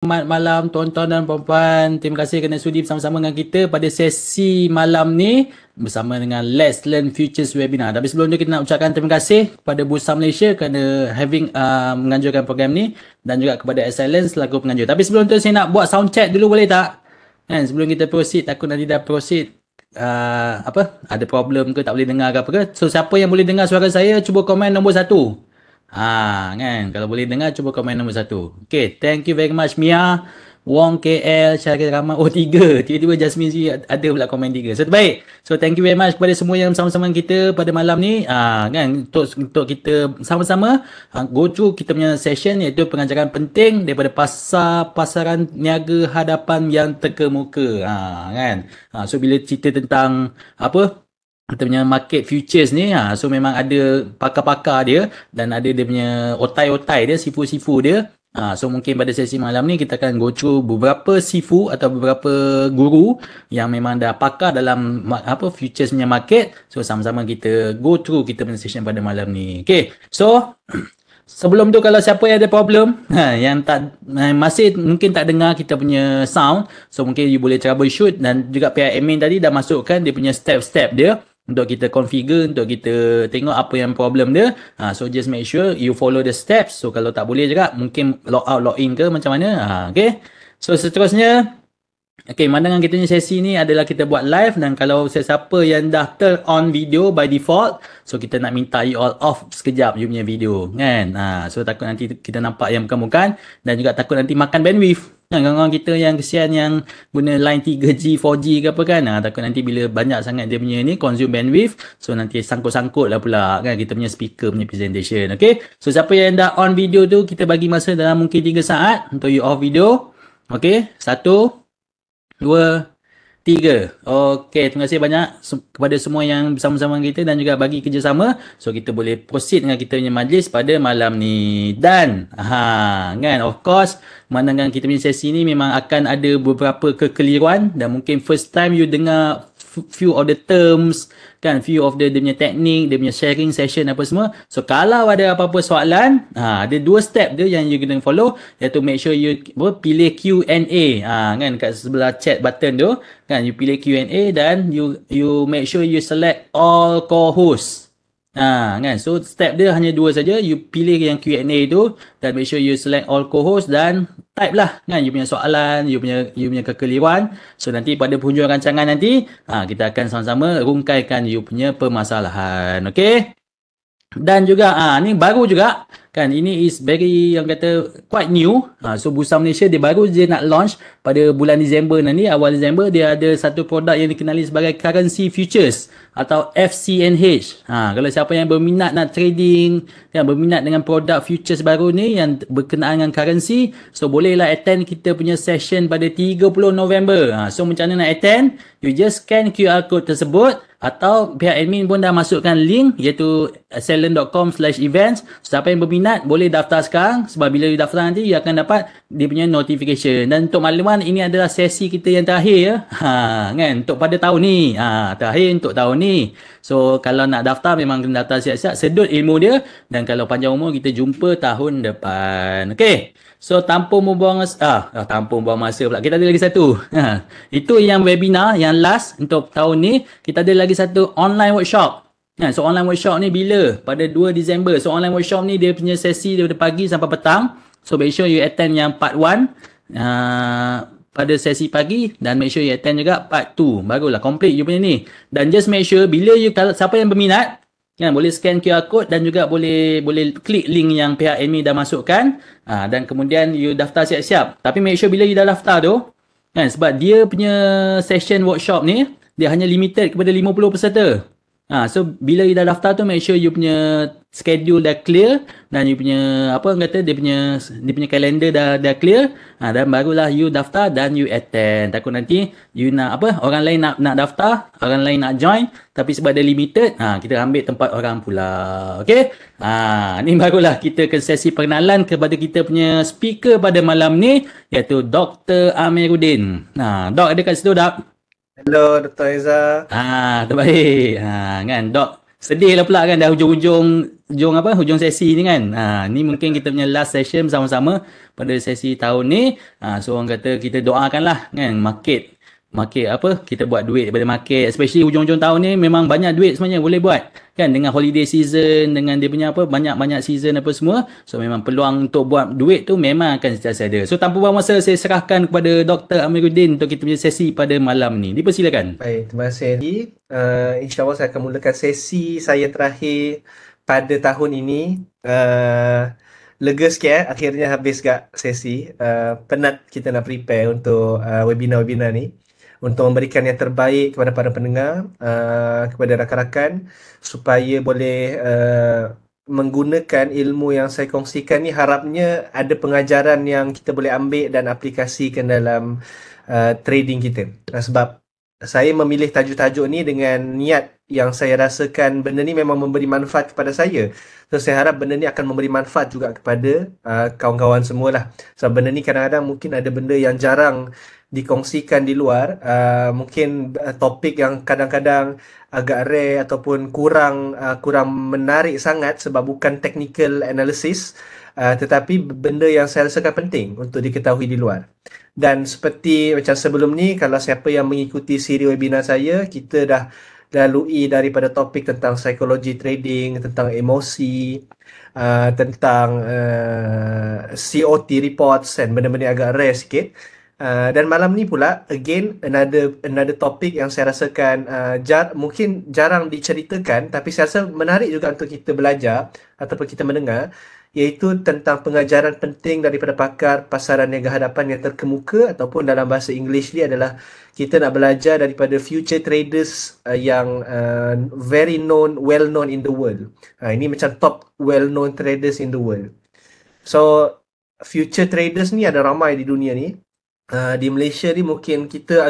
Selamat malam tuan-tuan dan puan-puan. Terima kasih kerana sudi bersama-sama dengan kita pada sesi malam ni bersama dengan Let's Learn Futures webinar. Tapi sebelum tu kita nak ucapkan terima kasih kepada Bursa Malaysia kerana menganjurkan program ni dan juga kepada Excellence selaku penganjur. Tapi sebelum tu saya nak buat sound check dulu, boleh tak? Kan sebelum kita proceed, takut nanti dah proceed ada problem ke, tak boleh dengar ke apa ke. So siapa yang boleh dengar suara saya cuba komen nombor 1. Kan kalau boleh dengar cuba komen nombor 1. Okay, thank you very much Mia, Wong KL, Syaril Rahman. Oh 3, tiba-tiba Jasmine Zee ada pula komen 3. So baik. So thank you very much kepada semua yang bersama-sama kita pada malam ni. Kan untuk kita sama-sama go through kita punya session, iaitu pengajaran penting daripada pasaran niaga hadapan yang terkemuka. Kan. So bila cerita tentang kita punya market futures ni, so memang ada pakar-pakar dia dan ada dia punya otai-otai dia, sifu-sifu dia. So mungkin pada sesi malam ni kita akan go through beberapa sifu atau beberapa guru yang memang dah pakar dalam futures punya market. So sama-sama kita go through kita punya session pada malam ni. Okay, so sebelum tu kalau siapa yang ada problem yang masih mungkin tak dengar kita punya sound, so mungkin you boleh troubleshoot, dan juga pihak admin tadi dah masukkan dia punya step-step dia untuk kita configure, untuk kita tengok apa yang problem dia. So just make sure you follow the steps. So kalau tak boleh juga mungkin log out, log in ke macam mana. Okay. So seterusnya, okay, mandangan kita ni sesi ni adalah kita buat live, dan kalau sesiapa yang dah turn on video by default, so kita nak minta you all off sekejap you punya video kan. So takut nanti kita nampak yang bukan-bukan, dan juga takut nanti makan bandwidth. Kawan-kawan kita yang kesian yang guna line 3G, 4G ke apa kan, takut nanti bila banyak sangat dia punya ni consume bandwidth, so nanti sangkut-sangkut lah pula kan kita punya speaker punya presentation. Okay, so siapa yang dah on video tu, kita bagi masa dalam mungkin 3 saat untuk you off video. Okay, 1, 2, 3. Okay, terima kasih banyak kepada semua yang bersama-sama kita dan juga bagi kerjasama. So kita boleh proceed dengan kita punya majlis pada malam ni. Dan kan, of course mandangan kita punya sesi ni memang akan ada beberapa kekeliruan, dan mungkin first time you dengar few of the terms kan, few of the dia punya teknik, dia punya sharing session apa semua. So kalau ada apa-apa soalan, ada 2 step dia yang you kena follow, iaitu make sure you pilih Q&A kan kat sebelah chat button tu kan, you pilih Q&A dan you make sure you select all co-host. Kan, so step dia hanya 2 saja. You pilih yang Q&A tu dan make sure you select all co-host dan type lah kan you punya soalan, you punya kekeliruan. So nanti pada penghujung rancangan nanti kita akan sama-sama rungkaikan you punya permasalahan. Okay, dan juga ni baru juga kan, ini is very yang kata quite new. So Bursa Malaysia dia baru je nak launch pada bulan Disember nanti, awal Disember. Dia ada satu produk yang dikenali sebagai currency futures atau FCNH. Kalau siapa yang berminat nak trading, yang berminat dengan produk futures baru ni yang berkenaan dengan currency, so bolehlah attend kita punya session pada 30 November. So macam mana nak attend? You just scan QR code tersebut, atau pihak admin pun dah masukkan link, iaitu excellent.com/events. Siapa yang berminat boleh daftar sekarang, sebab bila you daftar nanti you akan dapat dia punya notification. Dan untuk makluman, ini adalah sesi kita yang terakhir ya. Kan, untuk pada tahun ni. Terakhir untuk tahun ni. So kalau nak daftar memang kena daftar siap-siap, sedut ilmu dia, dan kalau panjang umur kita jumpa tahun depan. Okay, so tanpa membuang masa pula, kita ada lagi satu. Itu yang webinar yang last untuk tahun ni. Kita ada lagi satu online workshop. So online workshop ni bila? Pada 2 Disember. So online workshop ni dia punya sesi daripada pagi sampai petang. So make sure you attend yang part 1 pada sesi pagi, dan make sure you attend juga part 2. Barulah complete you punya ni. Dan just make sure bila kalau siapa yang berminat kan, boleh scan QR code dan juga boleh klik link yang pihak admin dah masukkan, dan kemudian you daftar siap-siap. Tapi make sure bila you dah daftar tu kan, sebab dia punya session workshop ni dia hanya limited kepada 50 peserta. So bila you dah daftar tu, make sure you punya schedule dah clear, dan you punya dia punya kalender dah clear, dan barulah you daftar dan you attend. Takut nanti you nak orang lain nak daftar, orang lain nak join, tapi sebab dia limited, kita ambil tempat orang pula. Okay, ni barulah kita ke sesi perkenalan kepada kita punya speaker pada malam ni, iaitu Dr. Amiruddin. Dok ada kat situ, Dok? Hello Dr. Eza. Terbaik. Kan Dok Sedih lah pula kan dah hujung sesi ni kan. Ni mungkin kita punya last session sama-sama pada sesi tahun ni. So orang kata kita doakanlah kan market apa kita buat duit daripada market, especially hujung-hujung tahun ni memang banyak duit sebenarnya boleh buat kan dengan holiday season, dengan dia punya apa banyak-banyak season apa semua. So memang peluang untuk buat duit tu memang akan sentiasa ada. So tanpa buang masa saya serahkan kepada Dr. Amiruddin untuk kita punya sesi pada malam ni. Dipersilakan. Baik, terima kasih Andy. InsyaAllah saya akan mulakan sesi saya terakhir pada tahun ini. Lega sikit akhirnya habis gak sesi. Penat kita nak prepare untuk webinar-webinar ni. Untuk memberikan yang terbaik kepada para pendengar, kepada rakan-rakan supaya boleh menggunakan ilmu yang saya kongsikan ni, harapnya ada pengajaran yang kita boleh ambil dan aplikasikan dalam trading kita. Sebab saya memilih tajuk-tajuk ni dengan niat yang saya rasakan benda ni memang memberi manfaat kepada saya. So saya harap benda ni akan memberi manfaat juga kepada kawan-kawan semualah. Sebab benda ni kadang-kadang mungkin ada benda yang jarang dikongsikan di luar. Mungkin topik yang kadang-kadang agak rare ataupun kurang menarik sangat sebab bukan technical analysis. Tetapi benda yang saya rasakan penting untuk diketahui di luar. Dan seperti macam sebelum ni, kalau siapa yang mengikuti siri webinar saya, kita dah lalui daripada topik tentang psikologi trading, tentang emosi, tentang COT reports dan benda-benda agak rare sikit. Dan malam ni pula, again, another topik yang saya rasakan mungkin jarang diceritakan, tapi saya rasa menarik juga untuk kita belajar ataupun kita mendengar, iaitu tentang pengajaran penting daripada pakar pasaran niaga hadapan yang terkemuka, ataupun dalam bahasa Inggeris ni adalah kita nak belajar daripada future traders yang well known in the world. Ini macam top well known traders in the world. So future traders ni ada ramai di dunia ni. Di Malaysia ni mungkin kita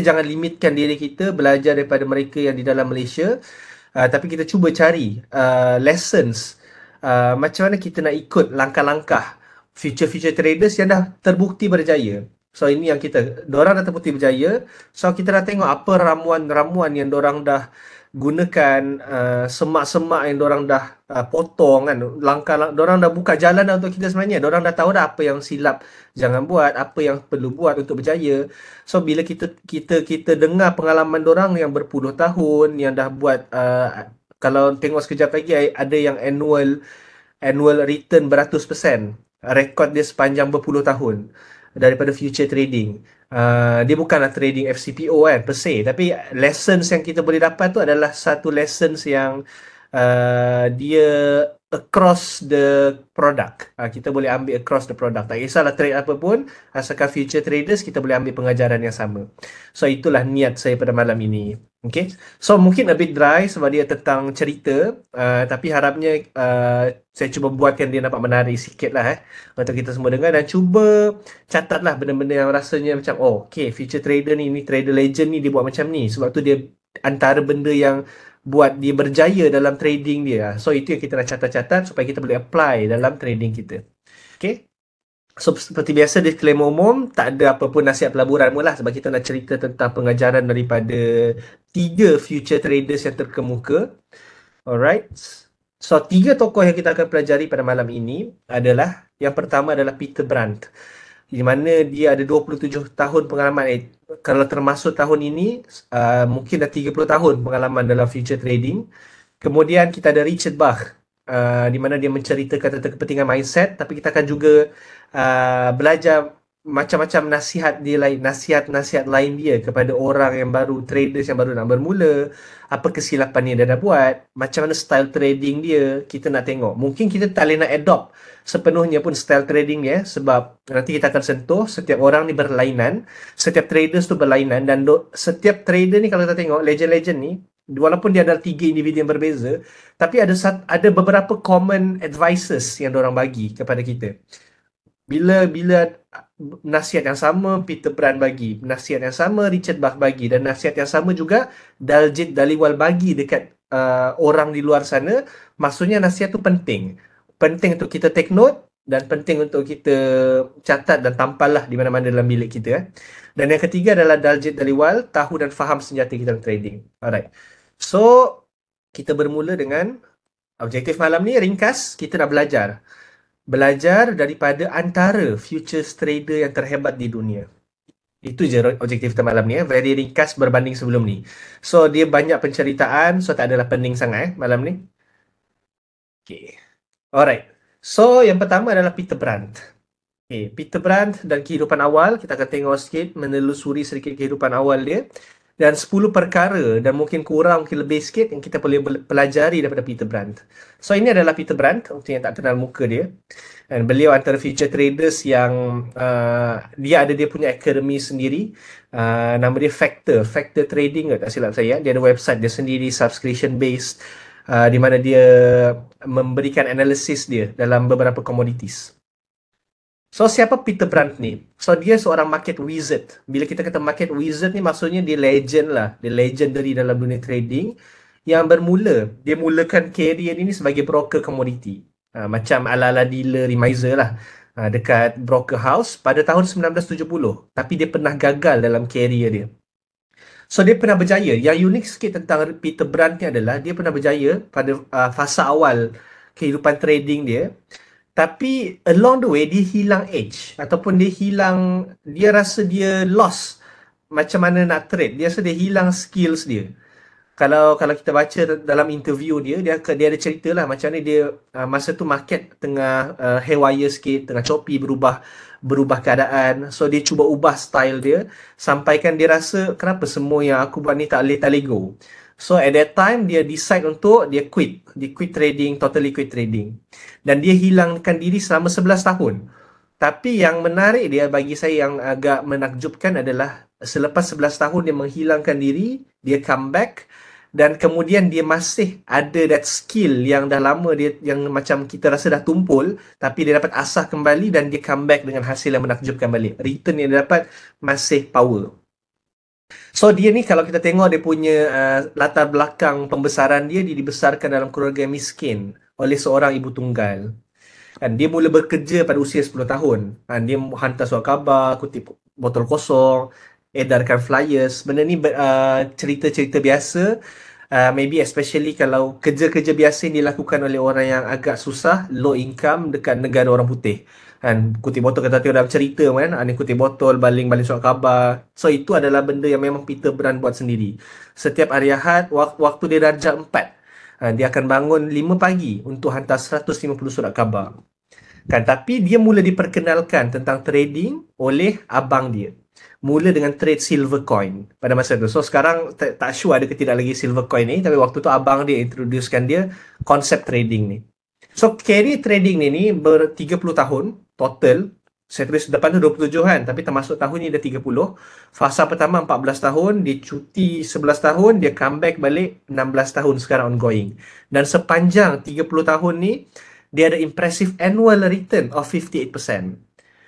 jangan limitkan diri kita belajar daripada mereka yang di dalam Malaysia, tapi kita cuba cari lessons macam mana kita nak ikut langkah-langkah future traders yang dah terbukti berjaya. So ini yang dorang dah terbukti berjaya. So kita dah tengok apa ramuan-ramuan yang dorang dah gunakan, semak-semak yang dorang dah potong kan, dorang dah buka jalan dah untuk kita sebenarnya. Dorang dah tahu dah apa yang silap jangan buat, apa yang perlu buat untuk berjaya. So bila kita dengar pengalaman dorang yang berpuluh tahun yang dah buat, kalau tengok sekejap lagi ada yang annual return beratus persen, rekod dia sepanjang berpuluh tahun daripada future trading. Dia bukanlah trading FCPO kan per se, tapi lessons yang kita boleh dapat tu adalah satu lessons yang dia across the product. Kita boleh ambil across the product. Tak kisahlah trade apa pun, asalkan future traders kita boleh ambil pengajaran yang sama. So itulah niat saya pada malam ini. Okay, so mungkin a bit dry sebab dia tentang cerita, tapi harapnya saya cuba buatkan dia nampak menarik sikit lah untuk kita semua dengar, dan cuba catatlah benda-benda yang rasanya macam okay, future trader ni trader legend ni dia buat macam ni, sebab tu dia antara benda yang buat dia berjaya dalam trading dia. So itu yang kita nak catat-catat supaya kita boleh apply dalam trading kita. Okay, so seperti biasa disclaimer umum, tak ada apa pun nasihat pelaburan mula sebab kita nak cerita tentang pengajaran daripada 3 future traders yang terkemuka. Alright, so 3 tokoh yang kita akan pelajari pada malam ini adalah, yang pertama adalah Peter Brandt, di mana dia ada 27 tahun pengalaman. Kalau termasuk tahun ini, mungkin dah 30 tahun pengalaman dalam future trading. Kemudian kita ada Richard Bach, di mana dia menceritakan tentang kepentingan mindset, tapi kita akan juga belajar macam-macam nasihat-nasihat lain dia kepada orang yang baru, traders yang baru nak bermula, apa kesilapan yang dia dah buat, macam mana style trading dia, kita nak tengok. Mungkin kita tak boleh nak adopt sepenuhnya pun style trading dia, sebab nanti kita akan sentuh setiap orang ni berlainan, setiap traders tu berlainan, dan setiap trader ni kalau kita tengok legend-legend ni, walaupun dia adalah 3 individu yang berbeza, tapi ada beberapa common advices yang diorang bagi kepada kita. Bila nasihat yang sama Peter Brandt bagi, nasihat yang sama Richard Bach bagi, dan nasihat yang sama juga Daljit Dhaliwal bagi dekat orang di luar sana, maksudnya nasihat tu penting untuk kita take note, dan penting untuk kita catat dan tampal lah di mana-mana dalam bilik kita. Dan yang ketiga adalah Daljit Dhaliwal, tahu dan faham senjata kita dalam trading. Alright, so kita bermula dengan objektif malam ni ringkas, kita nak belajar. Belajar daripada antara futures trader yang terhebat di dunia. Itu je objektif kita malam ni. Very ringkas berbanding sebelum ni. So, dia banyak penceritaan. So, tak adalah pening sangat malam ni. Okay. Alright. So, yang pertama adalah Peter Brandt. Okay. Peter Brandt dan kehidupan awal. Kita akan tengok sikit, menelusuri sedikit kehidupan awal dia. Dan 10 perkara dan mungkin kurang, mungkin lebih sikit yang kita boleh pelajari daripada Peter Brandt. So, ini adalah Peter Brandt. Untuk yang tak kenal muka dia. Dan beliau antara future traders yang dia punya akademi sendiri. Nama dia Factor Trading tak silap saya. Dia ada website dia sendiri, subscription based, di mana dia memberikan analisis dia dalam beberapa commodities. So, siapa Peter Brandt ni? So, dia seorang market wizard. Bila kita kata market wizard ni, maksudnya dia legend lah. Dia legendary dalam dunia trading. Yang dia mulakan career ini sebagai broker commodity. Macam ala-ala dealer remiser lah. Dekat broker house pada tahun 1970. Tapi dia pernah gagal dalam career dia. So, dia pernah berjaya. Yang unik sikit tentang Peter Brandt ni adalah dia pernah berjaya pada fasa awal kehidupan trading dia. Tapi along the way dia hilang edge ataupun dia rasa dia lost macam mana nak trade. Dia rasa dia hilang skills dia. Kalau kita baca dalam interview dia ada cerita lah macam ni dia masa tu market tengah haywire sikit, tengah choppy, berubah keadaan. So dia cuba ubah style dia sampaikan dia rasa kenapa semua yang aku buat ni tak boleh go. So at that time dia decide untuk dia quit trading, totally quit trading. Dan dia hilangkan diri selama 11 tahun. Tapi yang menarik dia bagi saya yang agak menakjubkan adalah selepas 11 tahun dia menghilangkan diri, dia come back dan kemudian dia masih ada that skill yang dah lama dia yang macam kita rasa dah tumpul, tapi dia dapat asah kembali dan dia come back dengan hasil yang menakjubkan balik. Return yang dia dapat masih power. So dia ni kalau kita tengok dia punya latar belakang pembesaran dia dibesarkan dalam keluarga miskin oleh seorang ibu tunggal. Kan dia mula bekerja pada usia 10 tahun. Kan dia hantar surat khabar, kutip botol kosong, edarkan flyers. Benda ni cerita-cerita biasa. Maybe especially kalau kerja-kerja biasa yang dilakukan oleh orang yang agak susah, low income dekat negara orang putih. Kan kutip botol kata dalam cerita kan, ni kutip botol, baling-baling surat khabar. So itu adalah benda yang memang Peter Brandt buat sendiri. Setiap hari Ahad, waktu dia darjah 4, dia akan bangun 5 pagi untuk hantar 150 surat khabar. Kan, tapi dia mula diperkenalkan tentang trading oleh abang dia. Mula dengan trade silver coin pada masa tu. So sekarang tak sure ada ke tidak lagi silver coin ni, tapi waktu tu abang dia introducekan dia konsep trading ni. So carry trading ni ber-30 tahun total. Saya tulis depan tu 27 kan, tapi termasuk tahun ni dah 30. Fasa pertama 14 tahun, dia cuti 11 tahun, dia comeback balik 16 tahun sekarang ongoing. Dan sepanjang 30 tahun ni, dia ada impressive annual return of 58%.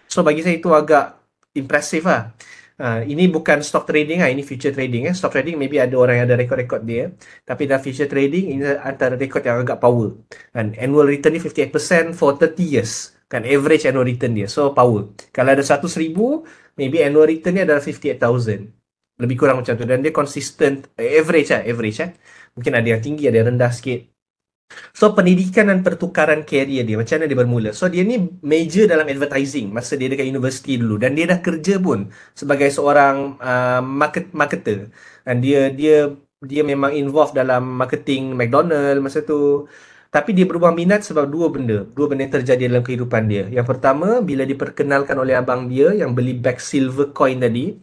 So bagi saya itu agak impressive lah. Ini bukan stock trading lah, ini future trading. Stock trading maybe ada orang yang ada rekod-rekod dia. Tapi dalam future trading, ini antara rekod yang agak power. And annual return ni 58% for 30 years. Kan average annual return dia. So power. Kalau ada 100,000, maybe annual return ni adalah 58,000. Lebih kurang macam tu. Dan dia consistent, average. Mungkin ada yang tinggi, ada yang rendah sikit. So pendidikan dan pertukaran career dia, macam mana dia bermula? So dia ni major dalam advertising masa dia dekat universiti dulu. Dan dia dah kerja pun sebagai seorang marketer. Dan dia memang involved dalam marketing McDonald masa tu. Tapi dia berubah minat sebab dua benda yang terjadi dalam kehidupan dia. Yang pertama, bila diperkenalkan oleh abang dia yang beli bag silver coin tadi.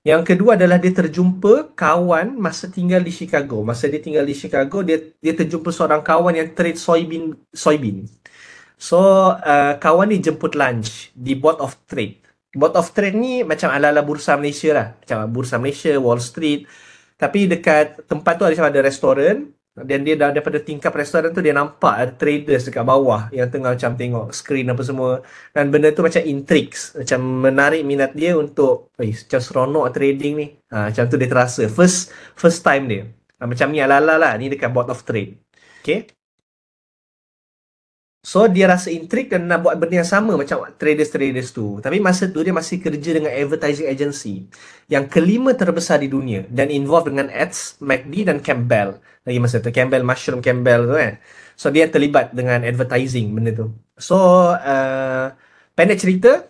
Yang kedua adalah dia terjumpa kawan masa tinggal di Chicago. Masa dia tinggal di Chicago, dia terjumpa seorang kawan yang trade soybean. So, kawan ni jemput lunch di Board of Trade. Board of Trade ni macam ala-ala Bursa Malaysia lah. Macam Bursa Malaysia, Wall Street. Tapi dekat tempat tu ada restoran. Dan dia daripada tingkap restoran tu dia nampak ada traders dekat bawah yang tengah macam tengok screen apa semua. Dan benda tu macam intrigues, macam menarik minat dia untuk macam seronok trading ni. Macam tu dia terasa first time dia. Macam ni ala-ala lah, ni dekat Board of Trade. Okay. So dia rasa intrigue dan nak buat benda yang sama macam traders-traders tu. Tapi masa tu dia masih kerja dengan advertising agency yang kelima terbesar di dunia dan involved dengan ads, McD dan Campbell. Lagi masa tu Campbell Mushroom Campbell tu kan. So dia terlibat dengan advertising benda tu. So pendek cerita,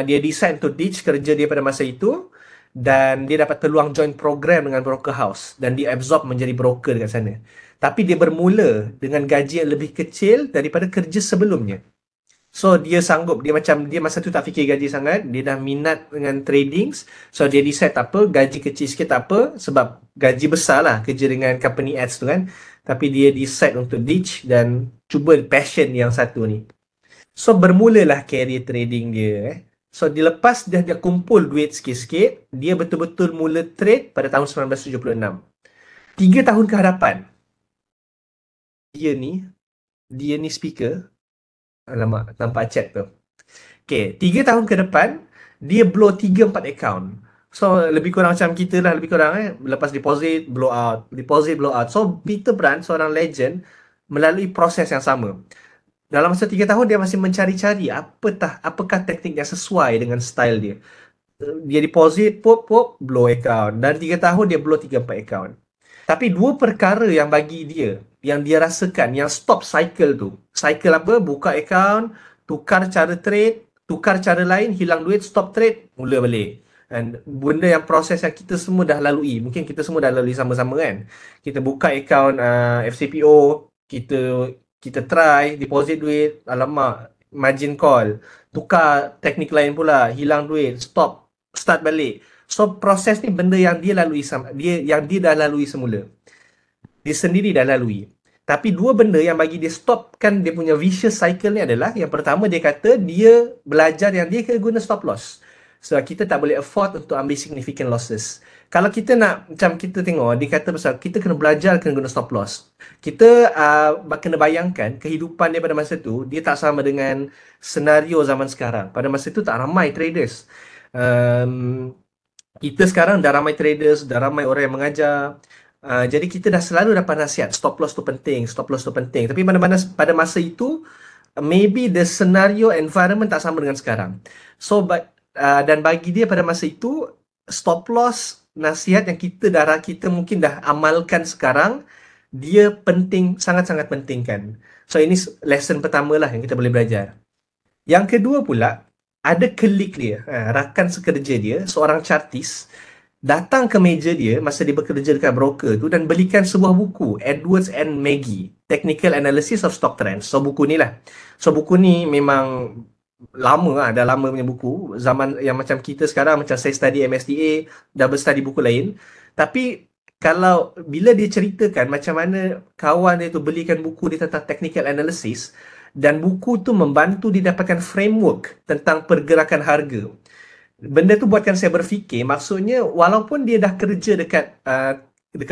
dia decide untuk ditch kerja dia pada masa itu dan dia dapat peluang join program dengan broker house dan dia absorb menjadi broker dekat sana. Tapi dia bermula dengan gaji yang lebih kecil daripada kerja sebelumnya. So dia sanggup, dia masa tu tak fikir gaji sangat, dia dah minat dengan trading. So dia decide tak apa, gaji kecil sikit tak apa sebab gaji besar lah kerja dengan company ads tu kan. Tapi dia decide untuk ditch dan cuba passion yang satu ni. So bermulalah career trading dia So dilepas dia kumpul duit sikit-sikit, dia betul-betul mula trade pada tahun 1976. 3 tahun ke hadapan, dia ni speaker. Alamak, nampak chat tu. Okay, 3 tahun ke depan, dia blow 3-4 account. So, lebih kurang macam kita lah, lebih kurang lepas deposit, blow out. Deposit, blow out. So, Peter Brand, seorang legend, melalui proses yang sama. Dalam masa 3 tahun, dia masih mencari-cari apakah teknik yang sesuai dengan style dia. Dia deposit, pop, blow account. Dan 3 tahun, dia blow 3-4 account. Tapi dua perkara yang bagi dia, yang dia rasakan, yang stop cycle tu. Cycle apa? Buka account, tukar cara trade, tukar cara lain, hilang duit, stop trade, mula balik. Dan benda yang proses yang kita semua dah lalui. Mungkin kita semua dah lalui sama-sama kan. Kita buka account FCPO, kita try, deposit duit, alamak, margin call, tukar teknik lain pula, hilang duit, stop, start balik. So proses ni benda yang dia lalui dia dah lalui semula. Dia sendiri dah lalui. Tapi dua benda yang bagi dia stopkan dia punya vicious cycle ni adalah yang pertama dia kata dia belajar yang dia kena guna stop loss. So kita tak boleh afford untuk ambil significant losses. Kalau kita nak macam kita tengok dia kata pasal kita kena belajar kena guna stop loss. Kita kena bayangkan kehidupan dia pada masa tu dia tak sama dengan senario zaman sekarang. Pada masa tu tak ramai traders. Kita sekarang dah ramai traders, dah ramai orang yang mengajar. Jadi kita dah selalu dapat nasihat stop loss tu penting, stop loss tu penting. Tapi pada masa itu maybe the scenario environment tak sama dengan sekarang. So dan bagi dia pada masa itu stop loss nasihat yang kita mungkin dah amalkan sekarang, dia penting, sangat-sangat penting kan. So ini lesson pertama lah yang kita boleh belajar. Yang kedua pula, ada colleague dia, rakan sekerja dia, seorang chartis, datang ke meja dia masa dia bekerja dekat broker tu dan belikan sebuah buku, Edwards and Maggie, Technical Analysis of Stock Trends. So buku ni lah. So buku ni memang lama lah, dah lama punya buku. Zaman yang macam kita sekarang, macam saya study MSDA, dah berstudy buku lain. Tapi kalau bila dia ceritakan macam mana kawan dia tu belikan buku dia tentang technical analysis dan buku tu membantu dia dapatkan framework tentang pergerakan harga. Benda tu buatkan saya berfikir, maksudnya walaupun dia dah kerja dekat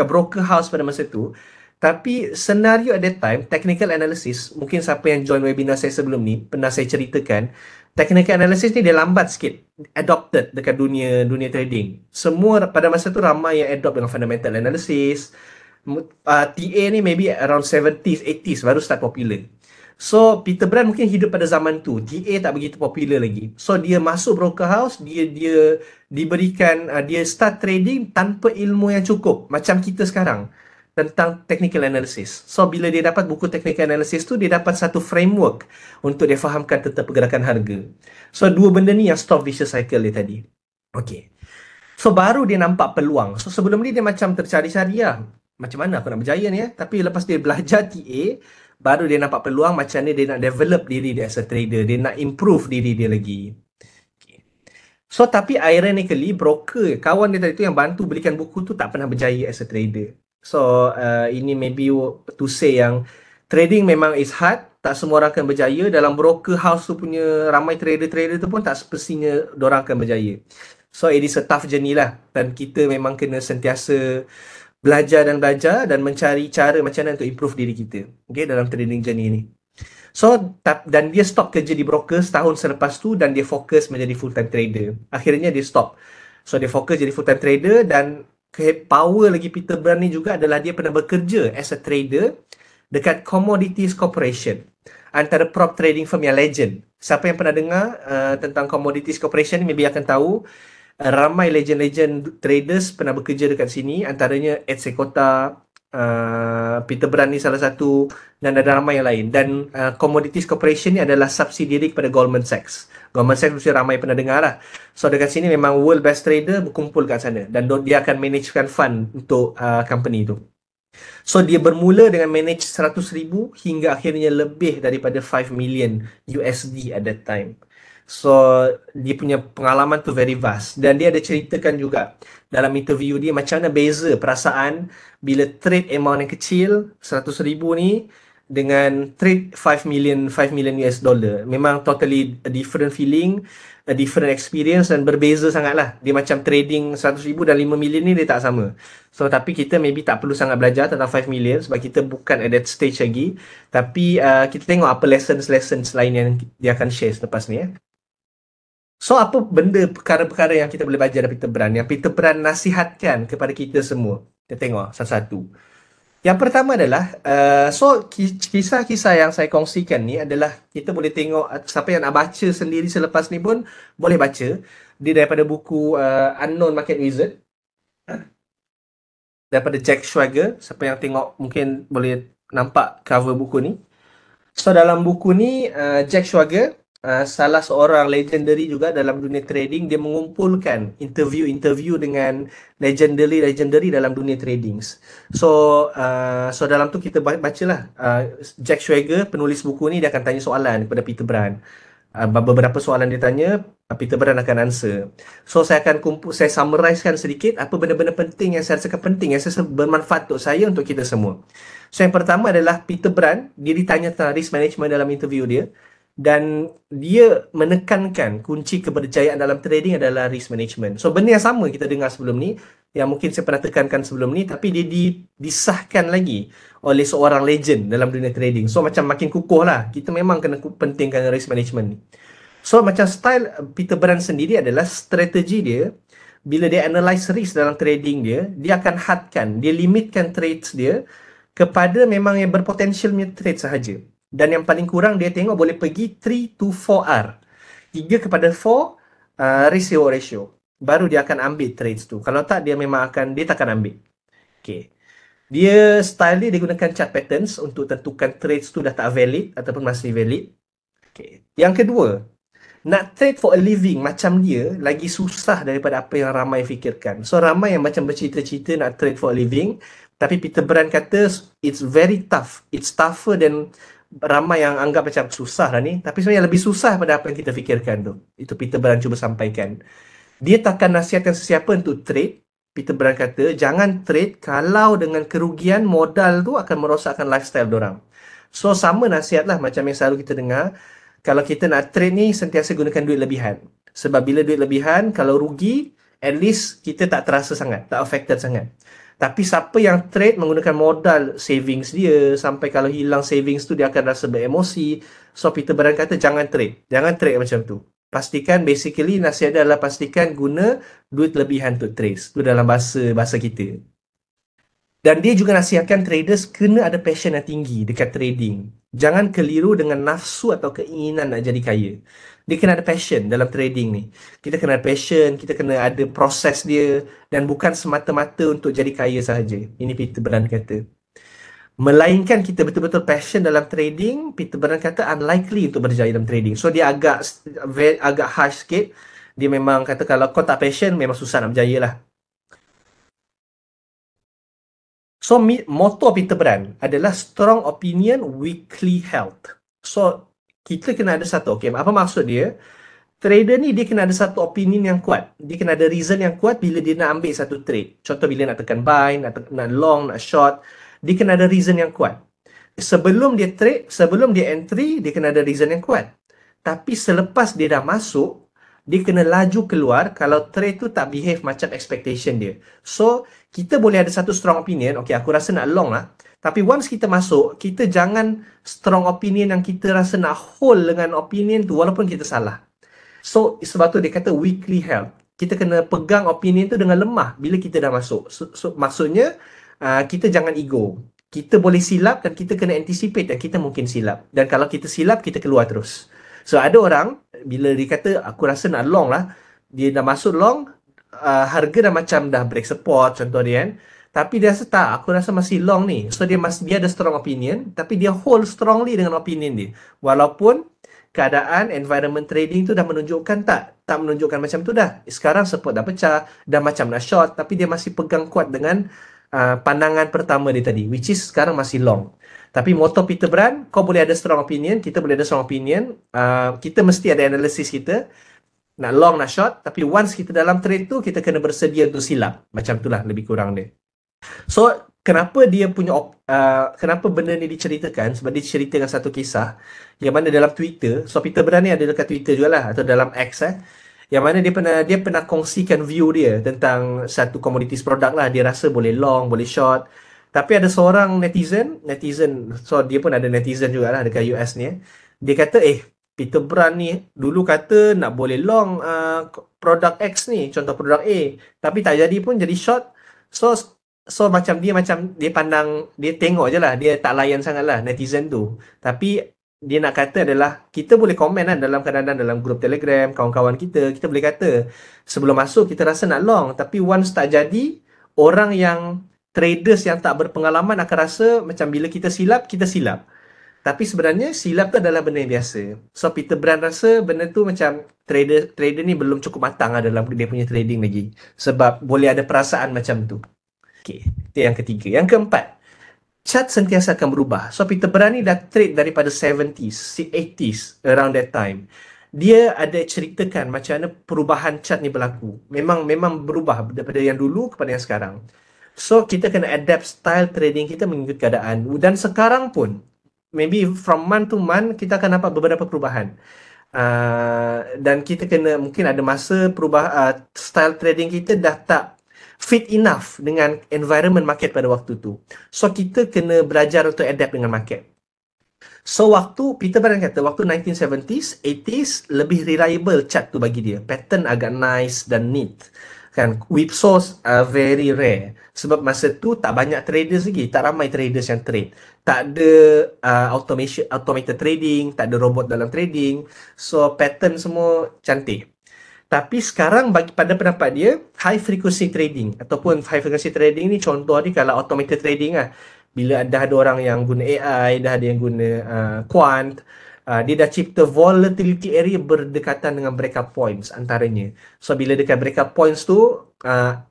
broker house pada masa tu, tapi senario at that time, technical analysis, mungkin siapa yang join webinar saya sebelum ni, pernah saya ceritakan, technical analysis ni dia lambat sikit adopted dekat dunia trading. Semua pada masa tu ramai yang adopt dengan fundamental analysis. TA ni maybe around 70s, 80s baru start popular. So Peter Brand mungkin hidup pada zaman tu, TA tak begitu popular lagi. So dia masuk broker house, dia diberikan dia start trading tanpa ilmu yang cukup macam kita sekarang tentang technical analysis. So bila dia dapat buku technical analysis tu, dia dapat satu framework untuk dia fahamkan tentang pergerakan harga. So dua benda ni yang stop vicious cycle dia tadi. Okay. So baru dia nampak peluang. So sebelum ni dia macam tercari-cari lah, macam mana aku nak berjaya ni Tapi lepas dia belajar TA, baru dia nampak peluang macam ni dia nak develop diri dia as a trader. Dia nak improve diri dia lagi. Okay. So tapi ironically, broker, kawan dia tadi tu yang bantu belikan buku tu tak pernah berjaya as a trader. So ini maybe to say yang trading memang is hard. Tak semua orang akan berjaya. Dalam broker house tu punya ramai trader-trader tu pun tak semestinya diorang akan berjaya. So it is a tough journey lah. Dan kita memang kena sentiasa belajar dan mencari cara macam mana untuk improve diri kita, okay, dalam trading journey ni. So dan dia stop kerja di broker setahun selepas tu dan dia fokus menjadi full time trader. Akhirnya dia stop. So dia fokus jadi full time trader dan power lagi Peter Brand ni juga adalah dia pernah bekerja as a trader dekat Commodities Corporation. antara prop trading firm yang legend. Siapa yang pernah dengar tentang Commodities Corporation maybe akan tahu ramai legend-legend traders pernah bekerja dekat sini, antaranya Ed Sekota, Peter Brand ni salah satu, dan ada ramai yang lain. Dan Commodities Corporation ni adalah subsidiary kepada Goldman Sachs. Goldman Sachs mesti ramai pernah dengar lah. So dekat sini memang world best trader berkumpul kat sana, dan dia akan managekan fund untuk company tu. So dia bermula dengan manage 100,000 hingga akhirnya lebih daripada 5 million USD at that time. So dia punya pengalaman tu very vast, dan dia ada ceritakan juga dalam interview dia macam mana beza perasaan bila trade amount yang kecil 100,000 ni dengan trade 5 million US dollar. Memang totally a different feeling, a different experience, dan berbeza sangat lah. Dia macam trading 100,000 dan 5 million ni dia tak sama. So tapi kita maybe tak perlu sangat belajar tentang 5 million sebab kita bukan at that stage lagi. Tapi kita tengok apa lessons lain yang dia akan share selepas ni. So apa benda perkara-perkara yang kita boleh belajar dari Peter Brand, yang Peter Brand nasihatkan kepada kita semua? Kita tengok satu-satu. Yang pertama adalah kisah-kisah yang saya kongsikan ni adalah kita boleh tengok, siapa yang nak baca sendiri selepas ni pun boleh baca. Dia daripada buku Unknown Market Wizard daripada Jack Schwager. Siapa yang tengok mungkin boleh nampak cover buku ni. So dalam buku ni Jack Schwager, salah seorang legendary juga dalam dunia trading, dia mengumpulkan interview dengan legendary dalam dunia trading. So dalam tu kita bacalah Jack Schwager, penulis buku ni, dia akan tanya soalan kepada Peter Brand. Beberapa soalan dia tanya, Peter Brand akan answer. So saya akan saya summarizekan sedikit apa benda-benda penting yang saya rasa penting, yang saya rasa bermanfaat untuk saya, untuk kita semua. So yang pertama adalah Peter Brand, dia ditanya tentang risk management dalam interview dia, dan dia menekankan kunci keberjayaan dalam trading adalah risk management. So benda yang sama kita dengar sebelum ni, yang mungkin saya pernah tekankan sebelum ni, tapi dia disahkan lagi oleh seorang legend dalam dunia trading. So macam makin kukuh lah, kita memang kena pentingkan risk management ni. So macam style Peter Brand sendiri adalah strategi dia, bila dia analyse risk dalam trading dia akan hadkan, dia limitkan trades dia kepada memang yang berpotensial punya trade sahaja. Dan yang paling kurang dia tengok boleh pergi 3 to 4R. 3 kepada 4 risk reward ratio. Baru dia akan ambil trades tu. Kalau tak, dia tak akan ambil. Okay. Dia style dia gunakan chart patterns untuk tentukan trades tu dah tak valid ataupun masih valid. Okay. Yang kedua, nak trade for a living macam dia lagi susah daripada apa yang ramai fikirkan. So ramai yang macam bercerita-cerita nak trade for a living, tapi Peter Brand kata it's very tough. It's tougher than ramai yang anggap macam susah lah ni, tapi sebenarnya lebih susah pada apa yang kita fikirkan tu. Itu Peter Brand cuba sampaikan. Dia takkan nasihatkan sesiapa untuk trade. Peter Brand kata jangan trade kalau dengan kerugian modal tu akan merosakkan lifestyle diorang. So sama nasihat lah macam yang selalu kita dengar, kalau kita nak trade ni sentiasa gunakan duit lebihan. Sebab bila duit lebihan, kalau rugi, at least kita tak terasa sangat, tak affected sangat. Tapi siapa yang trade menggunakan modal savings dia, sampai kalau hilang savings tu dia akan rasa beremosi. So Peter Brand kata jangan trade macam tu. Pastikan, basically nasihat dia adalah pastikan guna duit lebihan untuk trade. Itu dalam bahasa kita. Dan dia juga nasihatkan traders kena ada passion yang tinggi dekat trading. Jangan keliru dengan nafsu atau keinginan nak jadi kaya. Dia kena ada passion dalam trading ni. Kita kena ada passion, kita kena ada proses dia, dan bukan semata-mata untuk jadi kaya sahaja. Ini Peter Brand kata. Melainkan kita betul-betul passion dalam trading, Peter Brand kata unlikely untuk berjaya dalam trading. So dia agak harsh sikit. Dia memang kata kalau kau tak passion, memang susah nak berjaya lah. So motto Peter Brand adalah strong opinion, weakly held. So kita kena ada satu, okay, apa maksud dia? Trader ni dia kena ada satu opinion yang kuat. Dia kena ada reason yang kuat bila dia nak ambil satu trade. Contoh bila nak tekan buy, nak long, nak short, dia kena ada reason yang kuat. Sebelum dia trade, sebelum dia entry, dia kena ada reason yang kuat. Tapi selepas dia dah masuk, dia kena laju keluar kalau trade tu tak behave macam expectation dia. So, kita boleh ada satu strong opinion, okay, aku rasa nak long lah. Tapi once kita masuk, kita jangan strong opinion yang kita rasa nak hold dengan opinion tu walaupun kita salah. So, sebab tu dia kata weakly held. Kita kena pegang opinion tu dengan lemah bila kita dah masuk. So maksudnya, kita jangan ego. kita boleh silap dan kita kena anticipate dan kita mungkin silap. Dan kalau kita silap, kita keluar terus. So ada orang bila dia kata aku rasa nak long lah, dia dah masuk long, harga dah macam dah break support contoh dia kan. Tapi dia rasa tak, aku rasa masih long ni. So dia ada strong opinion, tapi dia hold strongly dengan opinion dia. Walaupun keadaan environment trading tu dah menunjukkan tak menunjukkan macam tu dah. Sekarang support dah pecah, dah macam nak short, tapi dia masih pegang kuat dengan pandangan pertama dia tadi, which is sekarang masih long. Tapi moto Peter Brand, kau boleh ada strong opinion, kita boleh ada strong opinion, kita mesti ada analisis kita, nak long, nak short, tapi once kita dalam trade tu, kita kena bersedia untuk silap. Macam itulah lebih kurang dia. So, kenapa dia punya kenapa benda ni diceritakan? Sebab dia ceritakan satu kisah yang mana dalam Twitter, so Peter Brand ni ada dekat Twitter jugalah, atau dalam X yang mana dia pernah kongsikan view dia tentang satu commodities product lah. Dia rasa boleh long, boleh short. Tapi ada seorang netizen, so dia pun ada netizen jugalah dekat US ni. Dia kata, Peter Brand ni dulu kata nak boleh long produk X ni, contoh produk A. Tapi tak jadi pun jadi short. So macam dia pandang, dia tengok je lah, dia tak layan sangat lah netizen tu. Tapi dia nak kata adalah kita boleh komen lah dalam kadang-kadang dalam grup Telegram, kawan-kawan kita boleh kata sebelum masuk kita rasa nak long, tapi once tak jadi, orang yang traders yang tak berpengalaman akan rasa macam bila kita silap. Tapi sebenarnya silap tu adalah benda yang biasa. So Peter Brand rasa benda tu macam trader ni belum cukup matang lah dalam dia punya trading lagi. Sebab boleh ada perasaan macam tu. Okay, itu yang ketiga. Yang keempat, chart sentiasa akan berubah. So Peter Brand ni dah trade daripada 70s, 80s, around that time. Dia ada ceritakan macam mana perubahan chart ni berlaku. Memang berubah daripada yang dulu kepada yang sekarang. So kita kena adapt style trading kita mengikut keadaan. Dan sekarang pun, maybe from month to month, kita akan nampak beberapa perubahan. Dan kita kena, mungkin ada masa style trading kita dah tak fit enough dengan environment market pada waktu tu. So kita kena belajar untuk adapt dengan market. So Peter Brand kata waktu 1970s, 80s lebih reliable chart tu bagi dia. Pattern agak nice dan neat. Kan, whipsaws are very rare. Sebab masa tu tak banyak traders lagi, tak ramai traders yang trade. Tak ada automated trading, tak ada robot dalam trading. So pattern semua cantik. Tapi sekarang pada pendapat dia, high frequency trading ataupun high frequency trading ni contoh ni kalau automated trading lah. Bila dah ada orang yang guna AI, dah ada yang guna quant, dia dah cipta volatility area berdekatan dengan breakout points antaranya. So bila dekat breakout points tu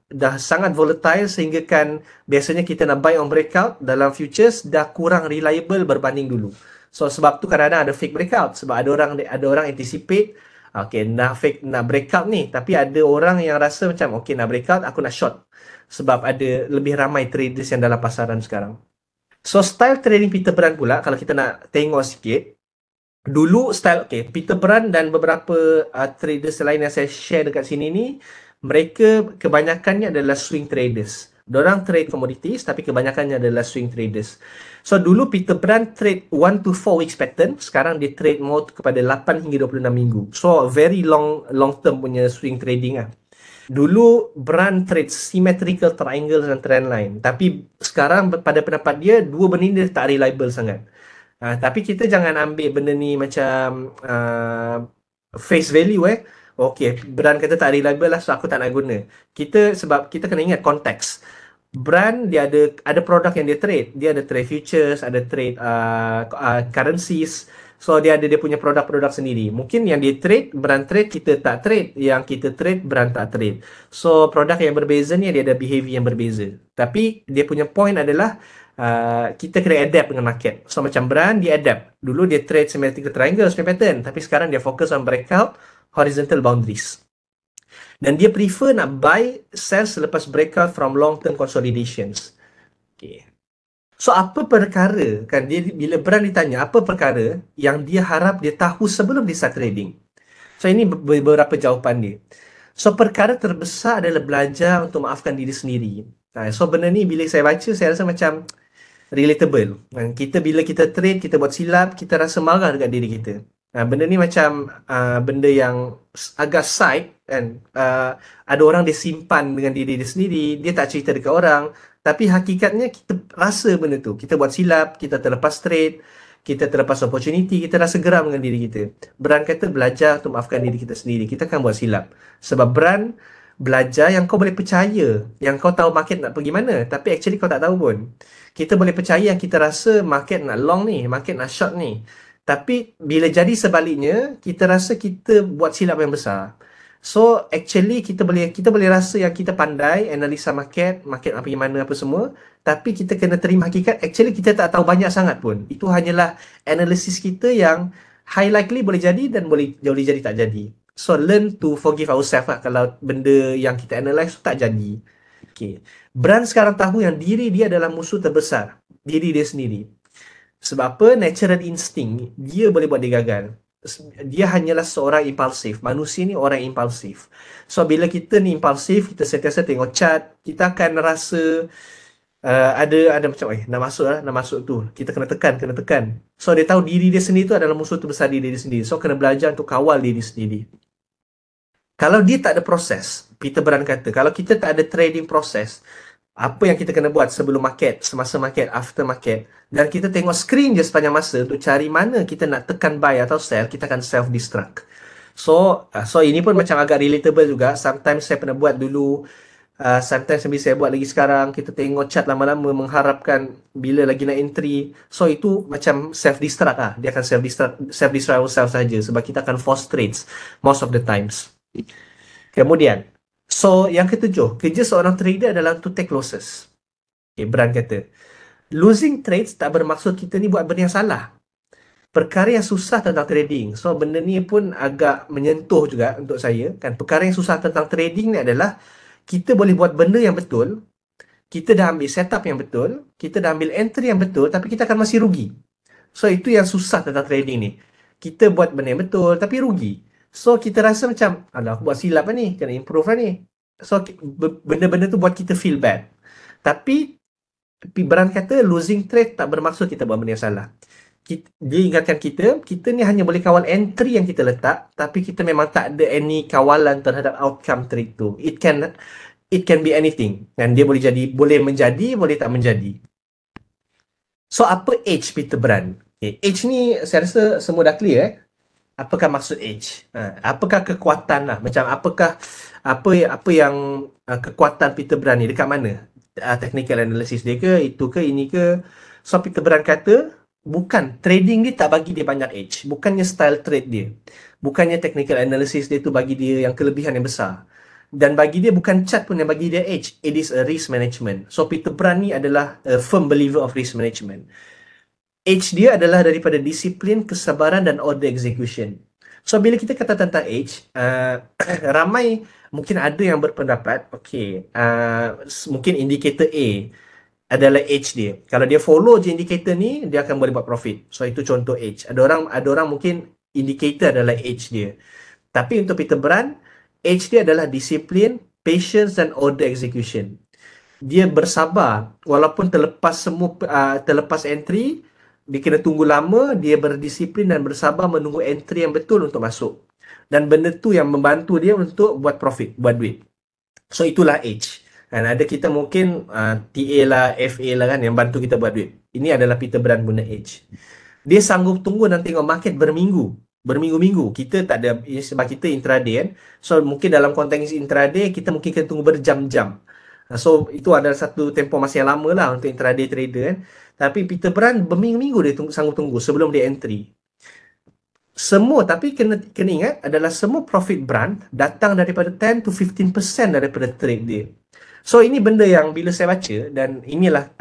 dah sangat volatile sehingga kan biasanya kita nak buy on breakout dalam futures dah kurang reliable berbanding dulu. So sebab tu kadang-kadang ada fake breakout sebab ada orang anticipate nak breakout ni, tapi ada orang yang rasa macam nak breakout, aku nak short sebab ada lebih ramai traders yang dalam pasaran sekarang. So style trading Peter Brand pula, kalau kita nak tengok sikit, dulu style Peter Brand dan beberapa traders lain yang saya share dekat sini ni, mereka kebanyakannya adalah swing traders. Diorang trade commodities tapi kebanyakannya adalah swing traders. So dulu Peter Brand trade 1 to 4 weeks pattern, sekarang dia trade more kepada 8 hingga 26 minggu. So very long term punya swing trading lah. Dulu Brand trade symmetrical triangles dan trend line, tapi sekarang pada pendapat dia dua benda ni tak reliable sangat. Tapi kita jangan ambil benda ni macam face value Brand kata tak reliable lah, so aku tak nak guna. Sebab kita kena ingat konteks. Brand dia ada produk yang dia trade. Dia ada trade futures, ada trade currencies. So dia punya produk-produk sendiri. Mungkin yang dia trade, Brand trade, kita tak trade. Yang kita trade, Brand tak trade. So produk yang berbeza ni dia ada behavior yang berbeza. Tapi dia punya point adalah kita kena adapt dengan market. So macam Brand, dia adapt. Dulu dia trade symmetrical triangle, pattern. Tapi sekarang dia fokus on breakout horizontal boundaries. Dan dia prefer nak buy, sell selepas breakout from long term consolidations. So apa perkara, kan dia bila Brand ditanya apa perkara yang dia harap dia tahu sebelum dia start trading. So ini beberapa jawapan dia. So perkara terbesar adalah belajar untuk maafkan diri sendiri. So benda ni bila saya baca, saya rasa macam relatable. Bila kita trade, kita buat silap, kita rasa marah dekat diri kita. Benda ni macam benda yang agak side kan. Ada orang dia simpan dengan diri dia sendiri, dia tak cerita dekat orang, Tapi hakikatnya kita rasa benda tu. Kita buat silap, kita terlepas trade, kita terlepas opportunity, kita rasa geram dengan diri kita. Brand kata belajar untuk maafkan diri kita sendiri. Kita akan buat silap. Sebab brand belajar yang kau boleh percaya, yang kau tahu market nak pergi mana, tapi actually kau tak tahu pun. Kita boleh percaya yang kita rasa market nak long ni, market nak short ni. Tapi bila jadi sebaliknya, kita rasa kita buat silap yang besar. So actually kita boleh rasa yang kita pandai analisa market, market nak pergi mana apa semua, tapi kita kena terima hakikat actually kita tak tahu banyak sangat pun. Itu hanyalah analisis kita yang high likely boleh jadi dan boleh jadi tak jadi. So learn to forgive ourselves lah kalau benda yang kita analyse tak jadi. Okay. Brand sekarang tahu yang diri dia adalah musuh terbesar, diri dia sendiri. Sebab apa? Natural instinct dia boleh buat dia gagal. Dia hanyalah seorang impulsif. Manusia ni orang impulsif. So bila kita ni impulsif, kita sentiasa tengok chart, kita akan rasa ada macam nak masuk tu. Kita kena tekan. So dia tahu diri dia sendiri tu adalah musuh terbesar diri dia sendiri. So kena belajar untuk kawal diri sendiri. Kalau dia tak ada proses, Peter Brand kata, kalau kita tak ada trading proses, apa yang kita kena buat sebelum market, semasa market, after market, dan kita tengok screen je sepanjang masa untuk cari mana kita nak tekan buy atau sell, kita akan self-destruct. So ini pun macam agak relatable juga. Sometimes saya pernah buat dulu, sometimes saya buat lagi sekarang. Kita tengok chart lama-lama mengharapkan bila lagi nak entry. So itu macam self-destruct lah. Dia akan self-destruct ourselves saja sebab kita akan force trades most of the times. Kemudian, so yang ketujuh, kerja seorang trader adalah to take losses. Okay, Brand kata, losing trades tak bermaksud kita ni buat benda yang salah. Perkara yang susah tentang trading, so benda ni pun agak menyentuh juga untuk saya kan. Perkara yang susah tentang trading ni adalah kita boleh buat benda yang betul, kita dah ambil setup yang betul, kita dah ambil entry yang betul, tapi kita akan masih rugi. So itu yang susah tentang trading ni. Kita buat benda yang betul tapi rugi. So kita rasa macam, alah aku buat silap lah ni, kena improve lah ni. So benda-benda tu buat kita feel bad. Tapi Brand kata losing trade tak bermaksud kita buat benda yang salah. Dia ingatkan kita ni hanya boleh kawal entry yang kita letak, tapi kita memang tak ada any kawalan terhadap outcome trade tu. It can be anything. Dan dia boleh menjadi, boleh tak menjadi. So apa edge Peter Brand? Okay, edge ni saya rasa semua dah clear Apakah maksud edge? Apakah kekuatan lah? Macam apakah apa yang kekuatan Peter Brand ni dekat mana? Technical analysis dia ke, itu ke, ini ke? So Peter Brand kata bukan, trading dia tak bagi dia banyak edge. Bukannya style trade dia. Bukannya technical analysis dia tu bagi dia yang kelebihan yang besar. Dan bagi dia bukan chart pun yang bagi dia edge. It is a risk management. So Peter Brand ni adalah a firm believer of risk management. Edge dia adalah daripada disiplin, kesabaran dan order execution. So bila kita kata tentang edge, ramai mungkin ada yang berpendapat, mungkin indikator A adalah edge dia. Kalau dia follow je indikator ni, dia akan boleh buat profit. So itu contoh edge. Ada orang mungkin indikator adalah edge dia. Tapi untuk Peter Brand, edge dia adalah disiplin, patience dan order execution. Dia bersabar walaupun terlepas entry. Dia kena tunggu lama, dia berdisiplin dan bersabar menunggu entry yang betul untuk masuk. Dan benda tu yang membantu dia untuk buat profit, buat duit. So itulah edge. Dan ada kita mungkin TA lah, FA lah kan yang bantu kita buat duit. Ini adalah Peter Brand guna edge. Dia sanggup tunggu dan tengok market berminggu-minggu. Kita tak ada, sebab kita intraday kan. So mungkin dalam konteks intraday, kita mungkin kena tunggu berjam-jam. So itu adalah satu tempoh masa yang lama lah untuk intraday trader kan. Tapi Peter Brand berminggu-minggu dia sanggup tunggu sebelum dia entry. Tapi kena ingat adalah semua profit Brand datang daripada 10 to 15% daripada trade dia. So ini benda yang bila saya baca, dan inilah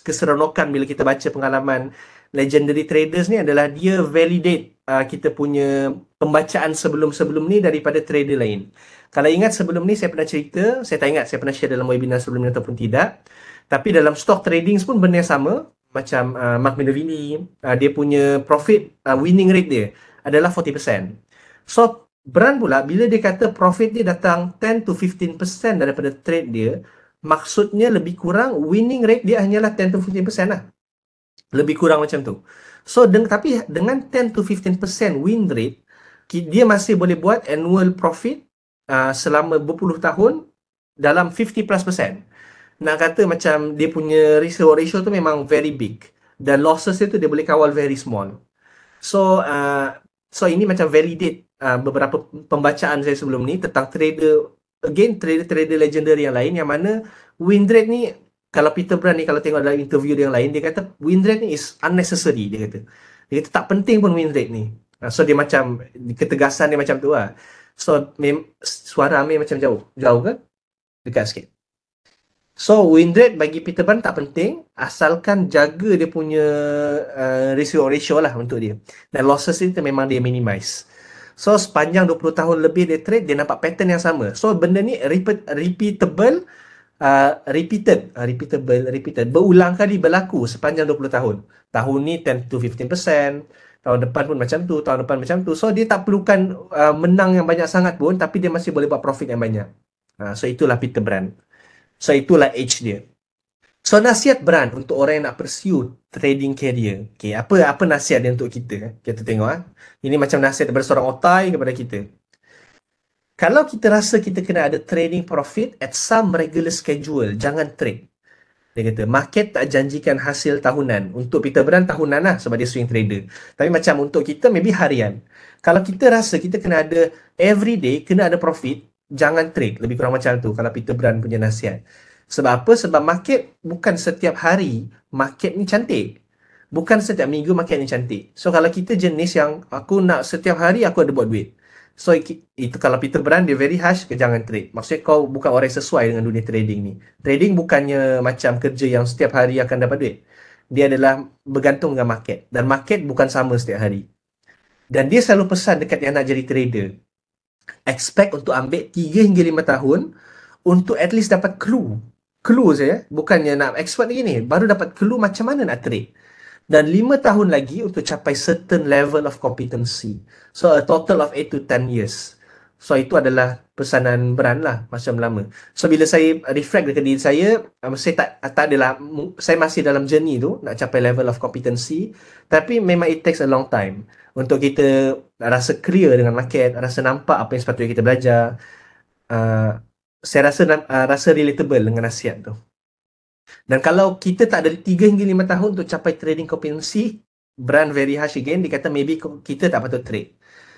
keseronokan bila kita baca pengalaman legendary traders ni adalah dia validate kita punya pembacaan sebelum-sebelum ni daripada trader lain. Kalau ingat sebelum ni saya pernah cerita, saya tak ingat saya pernah share dalam webinar sebelum ni ataupun tidak. Tapi dalam stock trading pun benda yang sama. Macam Mark Minervini, dia punya profit winning rate dia adalah 40%. So Brand pula bila dia kata profit dia datang 10 to 15% daripada trade dia, maksudnya lebih kurang winning rate dia hanyalah 10 to 15% lah. Lebih kurang macam tu. So tapi dengan 10 to 15% win rate, dia masih boleh buat annual profit selama berpuluh tahun dalam 50+%. nak kata macam dia punya risk reward ratio tu memang very big, dan losses dia tu dia boleh kawal very small. So ini macam validate beberapa pembacaan saya sebelum ni tentang trader, again trader-trader legendary yang lain, yang mana win rate ni, kalau Peter Brand ni, kalau tengok dalam interview dia yang lain, dia kata win rate ni is unnecessary. Dia kata tak penting pun win rate ni. So dia macam, ketegasan dia macam tu lah. So suara Amir macam jauh ke? Dekat sikit. So win rate bagi Peter Pan tak penting, asalkan jaga dia punya risk reward ratio lah untuk dia. Dan losses ni memang dia minimize. So sepanjang 20 tahun lebih dia trade, dia nampak pattern yang sama. So benda ni repeatable, repeated, berulang kali berlaku sepanjang 20 tahun. Tahun ni 10 to 15%, tahun depan pun macam tu, tahun depan macam tu. So dia tak perlukan menang yang banyak sangat pun, tapi dia masih boleh buat profit yang banyak. So itulah Peter Brand. So itulah age dia. So nasihat Brand untuk orang yang nak pursue trading career. Okay, apa nasihat dia untuk kita? Kita tengok. Ini macam nasihat daripada seorang otai kepada kita. Kalau kita rasa kita kena ada trading profit at some regular schedule, jangan trade. Dia kata, market tak janjikan hasil tahunan. Untuk Peter Brand tahunan lah, sebab dia swing trader. Tapi macam untuk kita, maybe harian. Kalau kita rasa kita kena ada every day, kena ada profit, jangan trade. Lebih kurang macam tu kalau Peter Brand punya nasihat. Sebab apa? Sebab market bukan setiap hari market ni cantik. Bukan setiap minggu market ni cantik. So kalau kita jenis yang aku nak setiap hari aku ada buat duit. So itu kalau Peter Brand dia very harsh, jangan trade. Maksudnya kau bukan orang yang sesuai dengan dunia trading ni. Trading bukannya macam kerja yang setiap hari akan dapat duit. Dia adalah bergantung dengan market. Dan market bukan sama setiap hari. Dan dia selalu pesan dekat yang nak jadi trader, expect untuk ambil 3 hingga 5 tahun untuk at least dapat clue. Clue saja, bukannya nak expert lagi ni. Baru dapat clue macam mana nak trade. Dan 5 tahun lagi untuk capai certain level of competency. So a total of 8 to 10 years. So itu adalah pesanan Brand lah, macam lama. So bila saya reflect dekat diri saya tak adalah, saya masih dalam journey tu nak capai level of competency, tapi memang it takes a long time untuk kita rasa clear dengan market, rasa nampak apa yang sepatutnya kita belajar. Saya rasa relatable dengan nasihat tu. Dan kalau kita tak ada 3 hingga 5 tahun untuk capai trading competency, Brand very harsh again, dia kata maybe kita tak patut trade.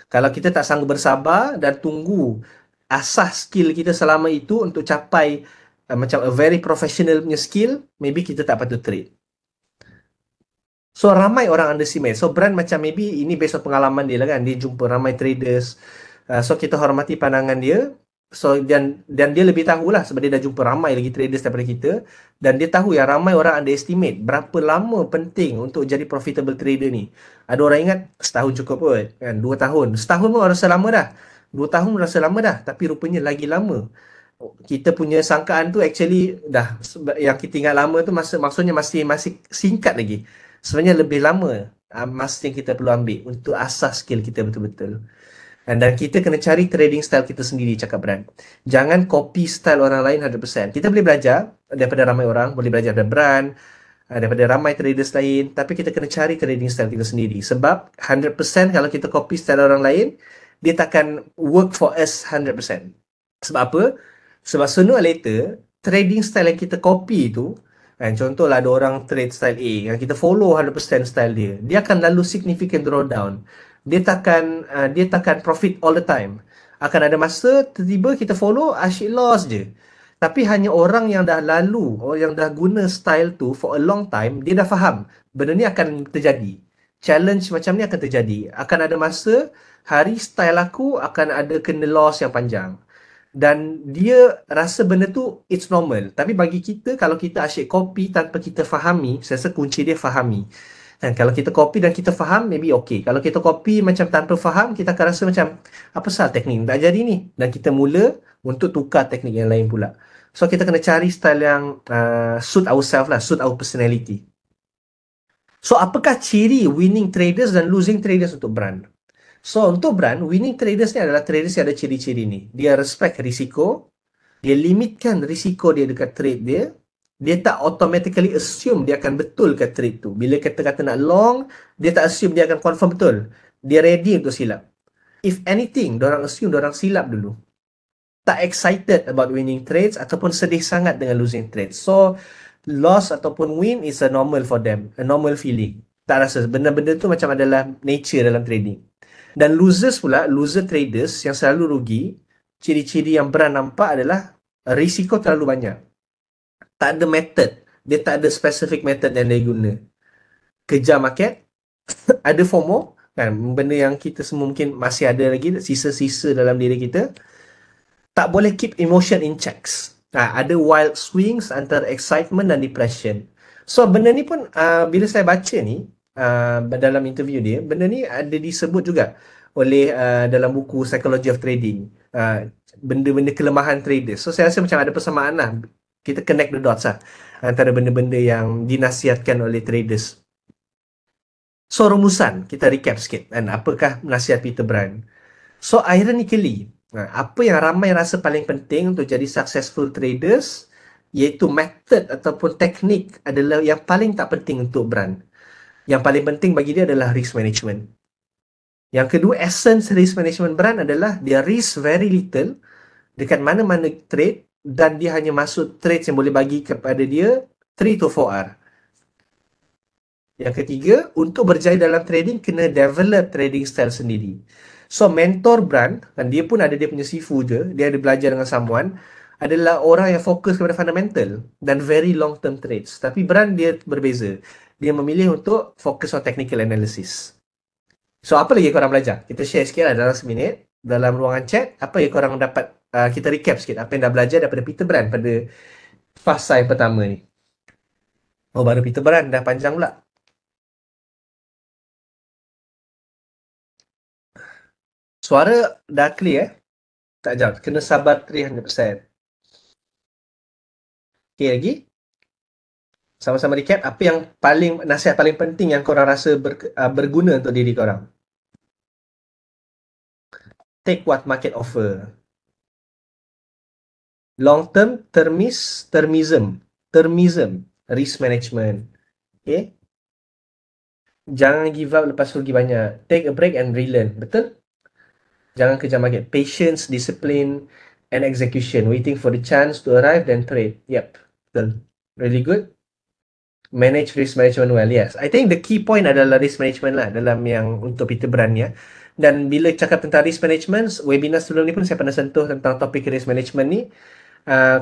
Kalau kita tak sanggup bersabar dan tunggu asas skill kita selama itu untuk capai macam a very professional punya skill, maybe kita tak patut trade. So ramai orang underestimate. So Brand macam maybe ini based on pengalaman dia lah kan, dia jumpa ramai traders. So kita hormati pandangan dia. So dan dia lebih tahulah sebab dia dah jumpa ramai lagi traders daripada kita, dan dia tahu yang ramai orang underestimate berapa lama penting untuk jadi profitable trader ni. Ada orang ingat setahun cukup pun kan, 2 tahun. Setahun pun rasa lama dah. 2 tahun rasa lama dah, tapi rupanya lagi lama. Kita punya sangkaan tu actually dah, yang kita ingat lama tu maksudnya masih singkat lagi. Sebenarnya lebih lama masa yang kita perlu ambil untuk asas skill kita betul-betul. Dan kita kena cari trading style kita sendiri, cakap Brand. Jangan copy style orang lain 100%. Kita boleh belajar daripada ramai orang, boleh belajar daripada Brand, daripada ramai traders lain, tapi kita kena cari trading style kita sendiri. Sebab 100% kalau kita copy style orang lain, dia takkan work for us 100%. Sebab apa? Sebab sooner or later, trading style yang kita copy tu, contohlah ada orang trade style A, yang kita follow 100% style dia, dia akan lalu significant drawdown. Dia takkan profit all the time. Akan ada masa tiba-tiba kita follow asyik loss je. Tapi hanya orang yang dah lalu, orang yang dah guna style tu for a long time, dia dah faham benda ni akan terjadi. Challenge macam ni akan terjadi. Akan ada masa hari style aku akan ada kena loss yang panjang. Dan dia rasa benda tu it's normal. Tapi bagi kita, kalau kita asyik copy tanpa kita fahami, saya rasa kunci dia fahami. Dan kalau kita copy dan kita faham, maybe okay. Kalau kita copy macam tanpa faham, kita akan rasa macam, apa salah teknik tak jadi ni? Dan kita mula untuk tukar teknik yang lain pula. So kita kena cari style yang suit ourselves lah, suit our personality. So apakah ciri winning traders dan losing traders untuk Brand? So untuk Brand, winning traders ni adalah traders yang ada ciri-ciri ni. Dia respect risiko, dia limitkan risiko dia dekat trade dia, dia tak automatically assume dia akan betul ke trade tu. Bila kata-kata nak long, dia tak assume dia akan confirm betul. Dia ready untuk silap. If anything, diorang assume diorang silap dulu. tak excited about winning trades ataupun sedih sangat dengan losing trades. So loss ataupun win is a normal for them, a normal feeling. Tak rasa benda-benda tu macam adalah nature dalam trading. Dan losers pula, loser traders yang selalu rugi, ciri-ciri yang Bran nampak adalah risiko terlalu banyak. Tak ada method. Dia tak ada specific method yang dia guna. Kejar market, ada FOMO, kan, benda yang kita semua mungkin masih ada lagi, sisa-sisa dalam diri kita. Tak boleh keep emotion in checks. Ada wild swings antara excitement dan depression. So benda ni pun bila saya baca ni dalam interview dia, benda ni ada disebut juga oleh dalam buku Psychology of Trading. Benda-benda kelemahan traders. So saya rasa macam ada persamaan lah. Kita connect the dots lah antara benda-benda yang dinasihatkan oleh traders. So rumusan, kita recap sikit. Dan apakah nasihat Peter Brand? So ironically, apa yang ramai rasa paling penting untuk jadi successful traders, iaitu method ataupun teknik adalah yang paling tak penting untuk Brand. Yang paling penting bagi dia adalah risk management. Yang kedua, essence risk management Brand adalah dia risk very little dekat mana-mana trade dan dia hanya masuk trade yang boleh bagi kepada dia 3 to 4 hour. Yang ketiga, untuk berjaya dalam trading kena develop trading style sendiri. So mentor Brand, dan dia pun ada dia punya sifu je, dia ada belajar dengan someone, adalah orang yang fokus kepada fundamental dan very long term trades. Tapi Brand dia berbeza. Dia memilih untuk fokus on technical analysis. So apa lagi korang belajar? Kita share sikit lah dalam seminit dalam ruangan chat. Apa yang korang dapat, kita recap sikit apa yang dah belajar daripada Peter Brand pada fasa yang pertama ni. Oh, baru Peter Brand dah panjang pula. Suara dah clear Tak jauh, kena sabar 300%. Okay lagi. Sama-sama recap apa yang nasihat paling penting yang korang rasa berguna untuk diri korang. Take what market offer. Long term, termism, risk management. Okay. Jangan give up lepas rugi banyak. Take a break and relearn. Betul? Jangan kejar market. Patience, discipline, and execution. Waiting for the chance to arrive, then trade. Yep. Betul. Really good. Manage risk management well. Yes. I think the key point adalah risk management lah dalam yang untuk Peter Brand ya. Dan bila cakap tentang risk management, webinar sebelum ni pun saya pernah sentuh tentang topik risk management ni.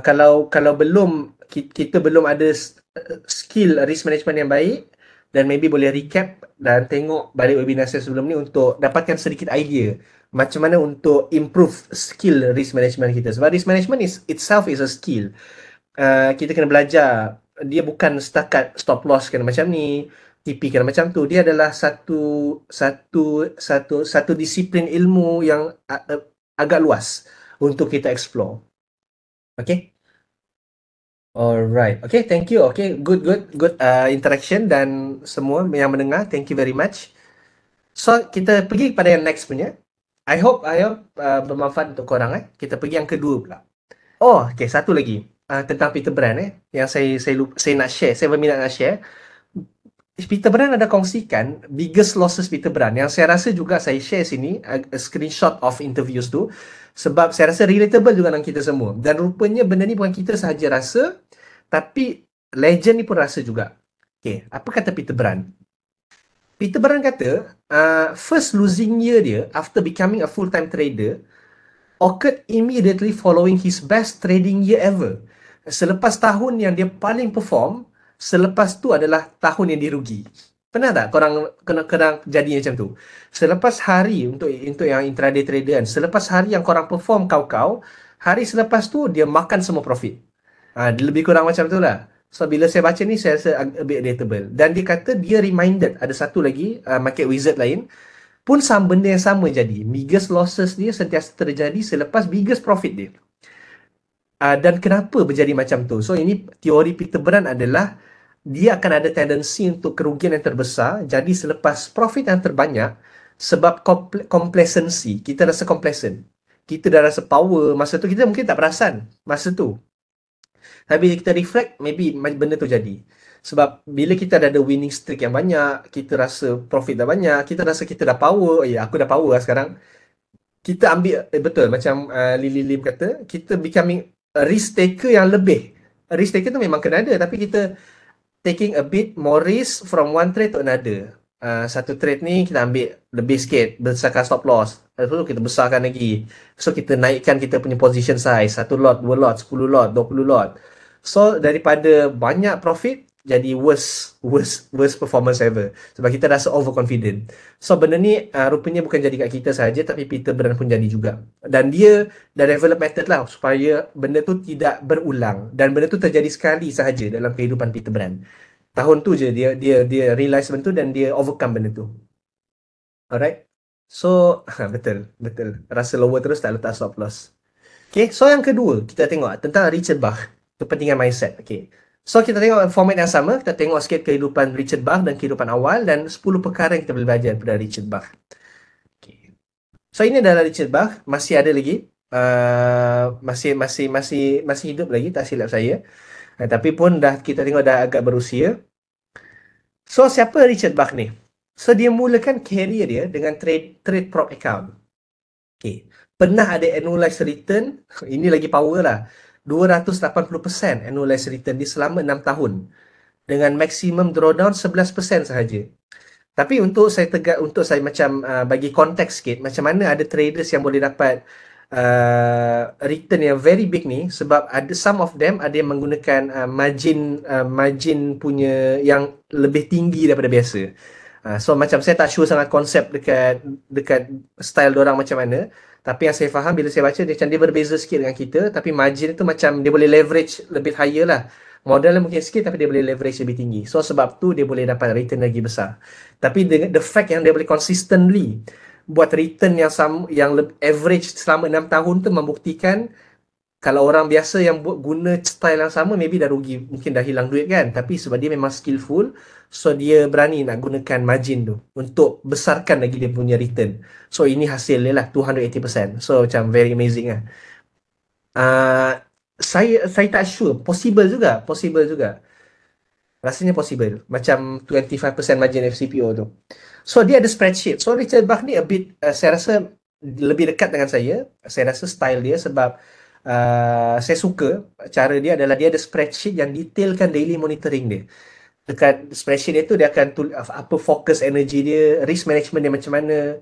Kalau belum kita belum ada skill risk management yang baik, dan maybe boleh recap dan tengok balik webinar saya sebelum ni untuk dapatkan sedikit idea macam mana untuk improve skill risk management kita. Sebab risk management itself is a skill. Kita kena belajar. Dia bukan setakat stop loss kena macam ni, TP kena macam tu. Dia adalah satu disiplin ilmu yang agak luas untuk kita explore. Okay. Alright. Okay, thank you. Okay, good interaction dan semua yang mendengar. Thank you very much. So, kita pergi pada yang next punya. I hope bermanfaat untuk korang. Kita pergi yang kedua pula. Oh, okay, satu lagi. Tentang Peter Brand yang saya nak share. Saya berminat nak share. Peter Brand ada kongsikan biggest losses Peter Brand yang saya rasa juga saya share sini a screenshot of interviews tu sebab saya rasa relatable juga dengan kita semua. Dan rupanya benda ni bukan kita sahaja rasa, tapi legend ni pun rasa juga. Okay, apa kata Peter Brand? Peter Brand kata first losing year dia after becoming a full-time trader occurred immediately following his best trading year ever. Selepas tahun yang dia paling perform, selepas tu adalah tahun yang dia rugi. Pernah tak korang kena jadi macam tu? Selepas hari untuk yang intraday trader kan, selepas hari yang korang perform kau-kau, hari selepas tu dia makan semua profit. Lebih kurang macam tu lah. So bila saya baca ni saya rasa a bit relatable. Dan dia kata dia reminded ada satu lagi market wizard lain pun benda yang sama jadi. Biggest losses dia sentiasa terjadi selepas biggest profit dia. Dan kenapa berjadi macam tu? So ini teori Peter Brand adalah dia akan ada tendensi untuk kerugian yang terbesar jadi selepas profit yang terbanyak sebab complacency. Kita rasa complacent. Kita dah rasa power. Masa tu kita mungkin tak perasan masa tu. Tapi bila kita reflect, maybe benda tu jadi. Sebab bila kita dah ada winning streak yang banyak, kita rasa profit dah banyak, kita rasa kita dah power. Aku dah power lah sekarang. kita ambil betul macam Lily Lim kata, kita becoming a risk taker yang lebih. A risk taker tu memang kena ada, tapi kita taking a bit more risk from one trade to another. Satu trade ni kita ambil lebih sikit, besarkan stop loss. Lepas tu kita besarkan lagi. So kita naikkan kita punya position size. Satu lot, dua lot, 10 lot, 20 lot. So daripada banyak profit, jadi worst performance ever. Sebab kita rasa overconfident. So benda ni rupanya bukan jadi kat kita saja, tapi Peter Brand pun jadi juga. Dan dia dah develop method lah supaya benda tu tidak berulang. Dan benda tu terjadi sekali sahaja dalam kehidupan Peter Brand. Tahun tu je dia realize benda tu dan dia overcome benda tu. Alright. So betul. Rasa lower terus tak letak stop loss. Okay, so yang kedua kita tengok tentang Richard Bach, kepentingan mindset. Okay, so kita tengok format yang sama. Kita tengok sikit kehidupan Richard Bach dan kehidupan awal dan 10 perkara yang kita boleh belajar daripada Richard Bach. Okay. So ini adalah Richard Bach, masih ada lagi, masih hidup lagi, tak silap saya. Tapi pun kita tengok dah agak berusia. So siapa Richard Bach ni? So dia mulakan career dia dengan trade prop account. Okay. Pernah ada annualized return, ini lagi power lah, 280% annualized return di selama 6 tahun dengan maximum drawdown 11% sahaja. Tapi untuk saya macam bagi konteks sikit, macam mana ada traders yang boleh dapat return yang very big ni, sebab ada some of them ada yang menggunakan margin punya yang lebih tinggi daripada biasa. So macam saya tak sure sangat konsep dekat style diorang macam mana. Tapi yang saya faham bila saya baca, dia berbeza sikit dengan kita. Tapi margin itu macam dia boleh leverage lebih higher lah. Modalnya mungkin sikit tapi dia boleh leverage lebih tinggi. So sebab tu dia boleh dapat return lagi besar. Tapi the fact yang dia boleh consistently buat return yang average selama 6 tahun tu membuktikan kalau orang biasa yang guna style yang sama maybe dah rugi, mungkin dah hilang duit kan. Tapi sebab dia memang skillful, so dia berani nak gunakan margin tu untuk besarkan lagi dia punya return. So ini hasil dia lah 280%. So macam very amazing lah. Saya tak sure, possible juga. Rasanya possible. Macam 25% margin FCPO tu. So dia ada spreadsheet. So Richard Bach ni a bit, saya rasa lebih dekat dengan saya. Saya rasa style dia sebab saya suka cara dia adalah dia ada spreadsheet yang detailkan daily monitoring dia. Dekat spreadsheet dia tu dia akan apa fokus energy dia, risk management dia macam mana,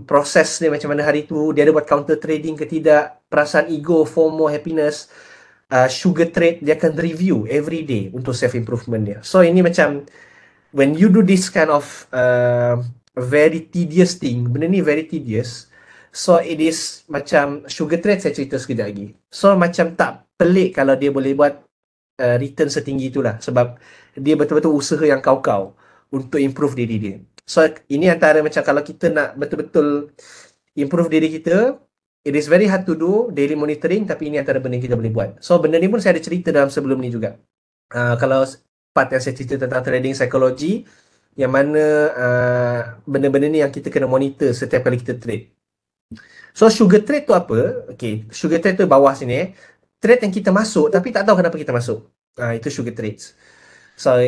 proses dia macam mana hari tu, dia ada buat counter trading ke tidak, perasaan ego, FOMO, happiness, sugar trade, dia akan review every day untuk self improvement dia. So ini macam when you do this kind of very tedious thing, benda ni very tedious. So it is macam sugar trade, saya cerita sekejap lagi. So macam tak pelik kalau dia boleh buat return setinggi itulah, sebab dia betul-betul usaha yang kau-kau untuk improve diri dia. So ini antara macam kalau kita nak betul-betul improve diri kita, it is very hard to do daily monitoring, tapi ini antara benda yang kita boleh buat. So benda ni pun saya ada cerita dalam sebelum ni juga. Kalau part yang saya cerita tentang trading psychology, yang mana benda-benda ni yang kita kena monitor setiap kali kita trade. So sugar trade tu apa? Okay, sugar trade tu bawah sini trade yang kita masuk tapi tak tahu kenapa kita masuk. Itu sugar trades. So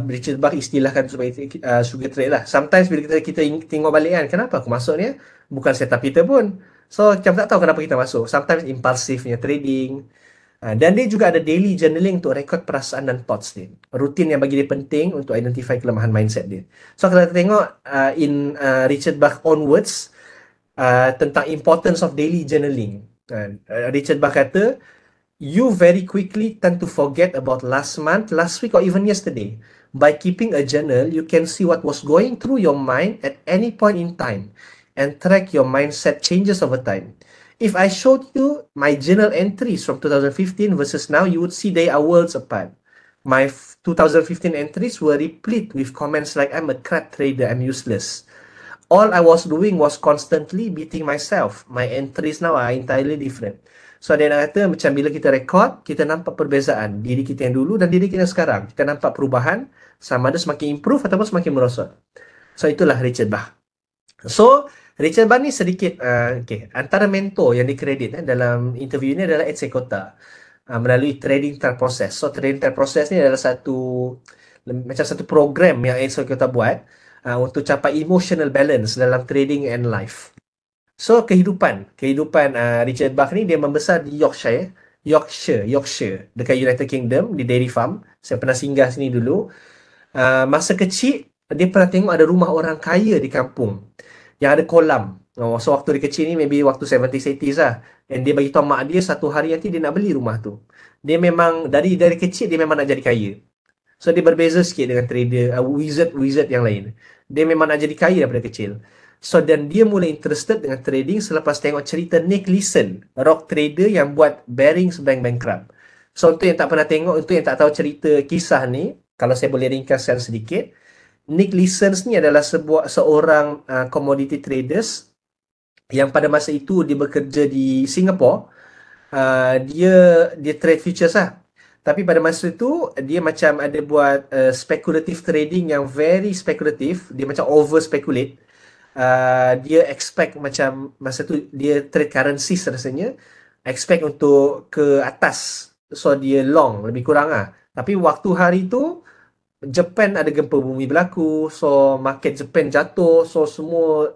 Richard Bach istilahkan sebagai sugar trade lah. Sometimes bila kita tengok balik kan, kenapa aku masuk ni? Bukan setup kita pun. So macam tak tahu kenapa kita masuk. Sometimes impulsifnya trading. Dan dia juga ada daily journaling untuk rekod perasaan dan thoughts dia. Rutin yang bagi dia penting untuk identify kelemahan mindset dia. So kalau kita tengok in Richard Bach onwards, tentang importance of daily journaling. Richard Bach kata, you very quickly tend to forget about last month, last week, or even yesterday. By keeping a journal, you can see what was going through your mind at any point in time and track your mindset changes over time. If I showed you my journal entries from 2015 versus now, you would see they are worlds apart. My 2015 entries were replete with comments like, I'm a crap trader, I'm useless. All I was doing was constantly beating myself. My entries now are entirely different. So dia nak kata macam bila kita rekod, kita nampak perbezaan diri kita yang dulu dan diri kita sekarang. Kita nampak perubahan, sama ada semakin improve ataupun semakin merosot. So itulah Richard Bach. So Richard Bach ni sedikit antara mentor yang dikredit dalam interview ini adalah Ed Seykota melalui trading trial process. So trading trial process ni adalah macam satu program yang Ed Seykota buat untuk capai emotional balance dalam trading and life. So kehidupan Richard Bach ni, dia membesar di Yorkshire dekat United Kingdom, di dairy farm. Saya pernah singgah sini dulu. Masa kecil dia pernah tengok ada rumah orang kaya di kampung yang ada kolam. So waktu dia kecil ni, maybe waktu 70s 80s lah. And dia bagi tahu mak dia satu hari nanti dia nak beli rumah tu. Dia memang dari kecil dia memang nak jadi kaya. So dia berbeza sikit dengan trader, wizard yang lain. Dia memang nak jadi kaya daripada kecil. So dan dia mula interested dengan trading selepas tengok cerita Nick Leeson, rock trader yang buat Barings Bank bankrupt. So untuk yang tak pernah tengok, untuk yang tak tahu cerita kisah ni, kalau saya boleh ringkaskan sedikit, Nick Leeson ni adalah seorang commodity traders yang pada masa itu dia bekerja di Singapore. Dia trade futures lah. Tapi pada masa tu dia macam ada buat speculative trading yang very speculative. Dia macam over speculate. Dia expect macam masa tu dia trade currencies rasanya, expect untuk ke atas. So dia long lebih kurang lah. Tapi waktu hari tu Japan ada gempa bumi berlaku, so market Japan jatuh, so semua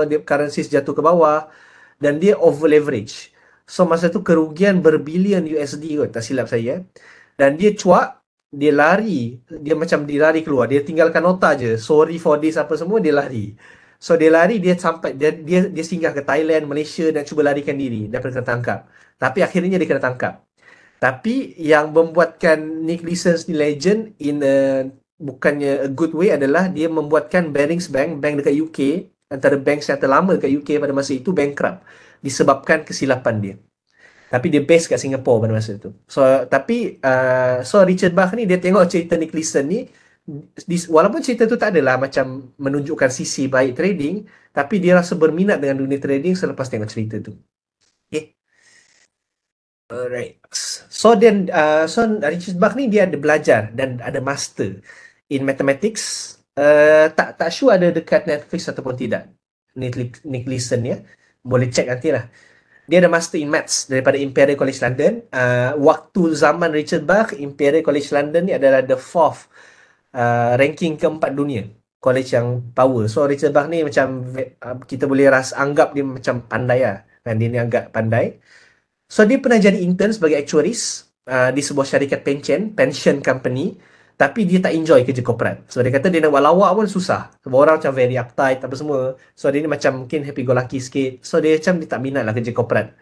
dia currencies jatuh ke bawah dan dia over leverage. So masa tu kerugian berbilion USD kot, tak silap saya. Dan dia cuak, dia lari, dia macam dilari keluar, dia tinggalkan nota je, sorry for this apa semua, dia lari. So dia lari, dia sampai dia singgah ke Thailand, Malaysia dan cuba larikan diri daripada kena tangkap. Tapi akhirnya dia kena tangkap. Tapi yang membuatkan Nick Leeson ni legend bukannya a good way adalah dia membuatkan Barings Bank dekat UK, antara bank yang terlama dekat UK pada masa itu, bankrupt disebabkan kesilapan dia. Tapi dia base kat Singapore pada masa itu. So Richard Bach ni, dia tengok cerita Nick Leeson ni, walaupun cerita tu tak adalah macam menunjukkan sisi baik trading, tapi dia rasa berminat dengan dunia trading selepas tengok cerita tu. Okay. Alright. So Richard Bach ni dia ada belajar dan ada master in mathematics. Tak sure ada dekat Netflix ataupun tidak. Nick Leeson ya. Boleh check nanti lah. Dia ada master in maths daripada Imperial College London. Waktu zaman Richard Bach, Imperial College London ni adalah the fourth ranking keempat dunia. College yang power. So Richard Bach ni macam kita boleh anggap dia macam pandai lah. Dan dia ni agak pandai. So dia pernah jadi intern sebagai actuaries di sebuah syarikat pension company, tapi dia tak enjoy kerja korporat. So dia kata dia nak buat lawak pun susah. Sebab orang macam very uptight apa semua. So dia ni macam mungkin happy go lucky sikit. So dia macam dia tak minat lah kerja korporat.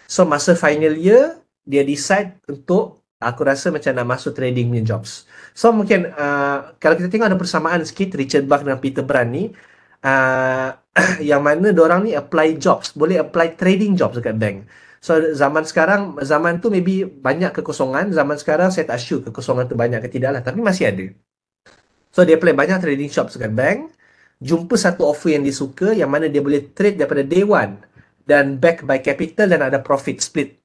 So masa final year, dia decide untuk, aku rasa macam nak masuk trading punya jobs. So mungkin kalau kita tengok ada persamaan sikit Richard Bach dan Peter Brand ni, yang mana diorang ni apply jobs, boleh apply trading jobs dekat bank. So zaman tu maybe banyak kekosongan. Zaman sekarang saya tak sure kekosongan tu banyak ke tidak lah, tapi masih ada. So dia apply banyak trading jobs dekat bank, jumpa satu offer yang dia suka, yang mana dia boleh trade daripada day one dan back by capital dan ada profit split.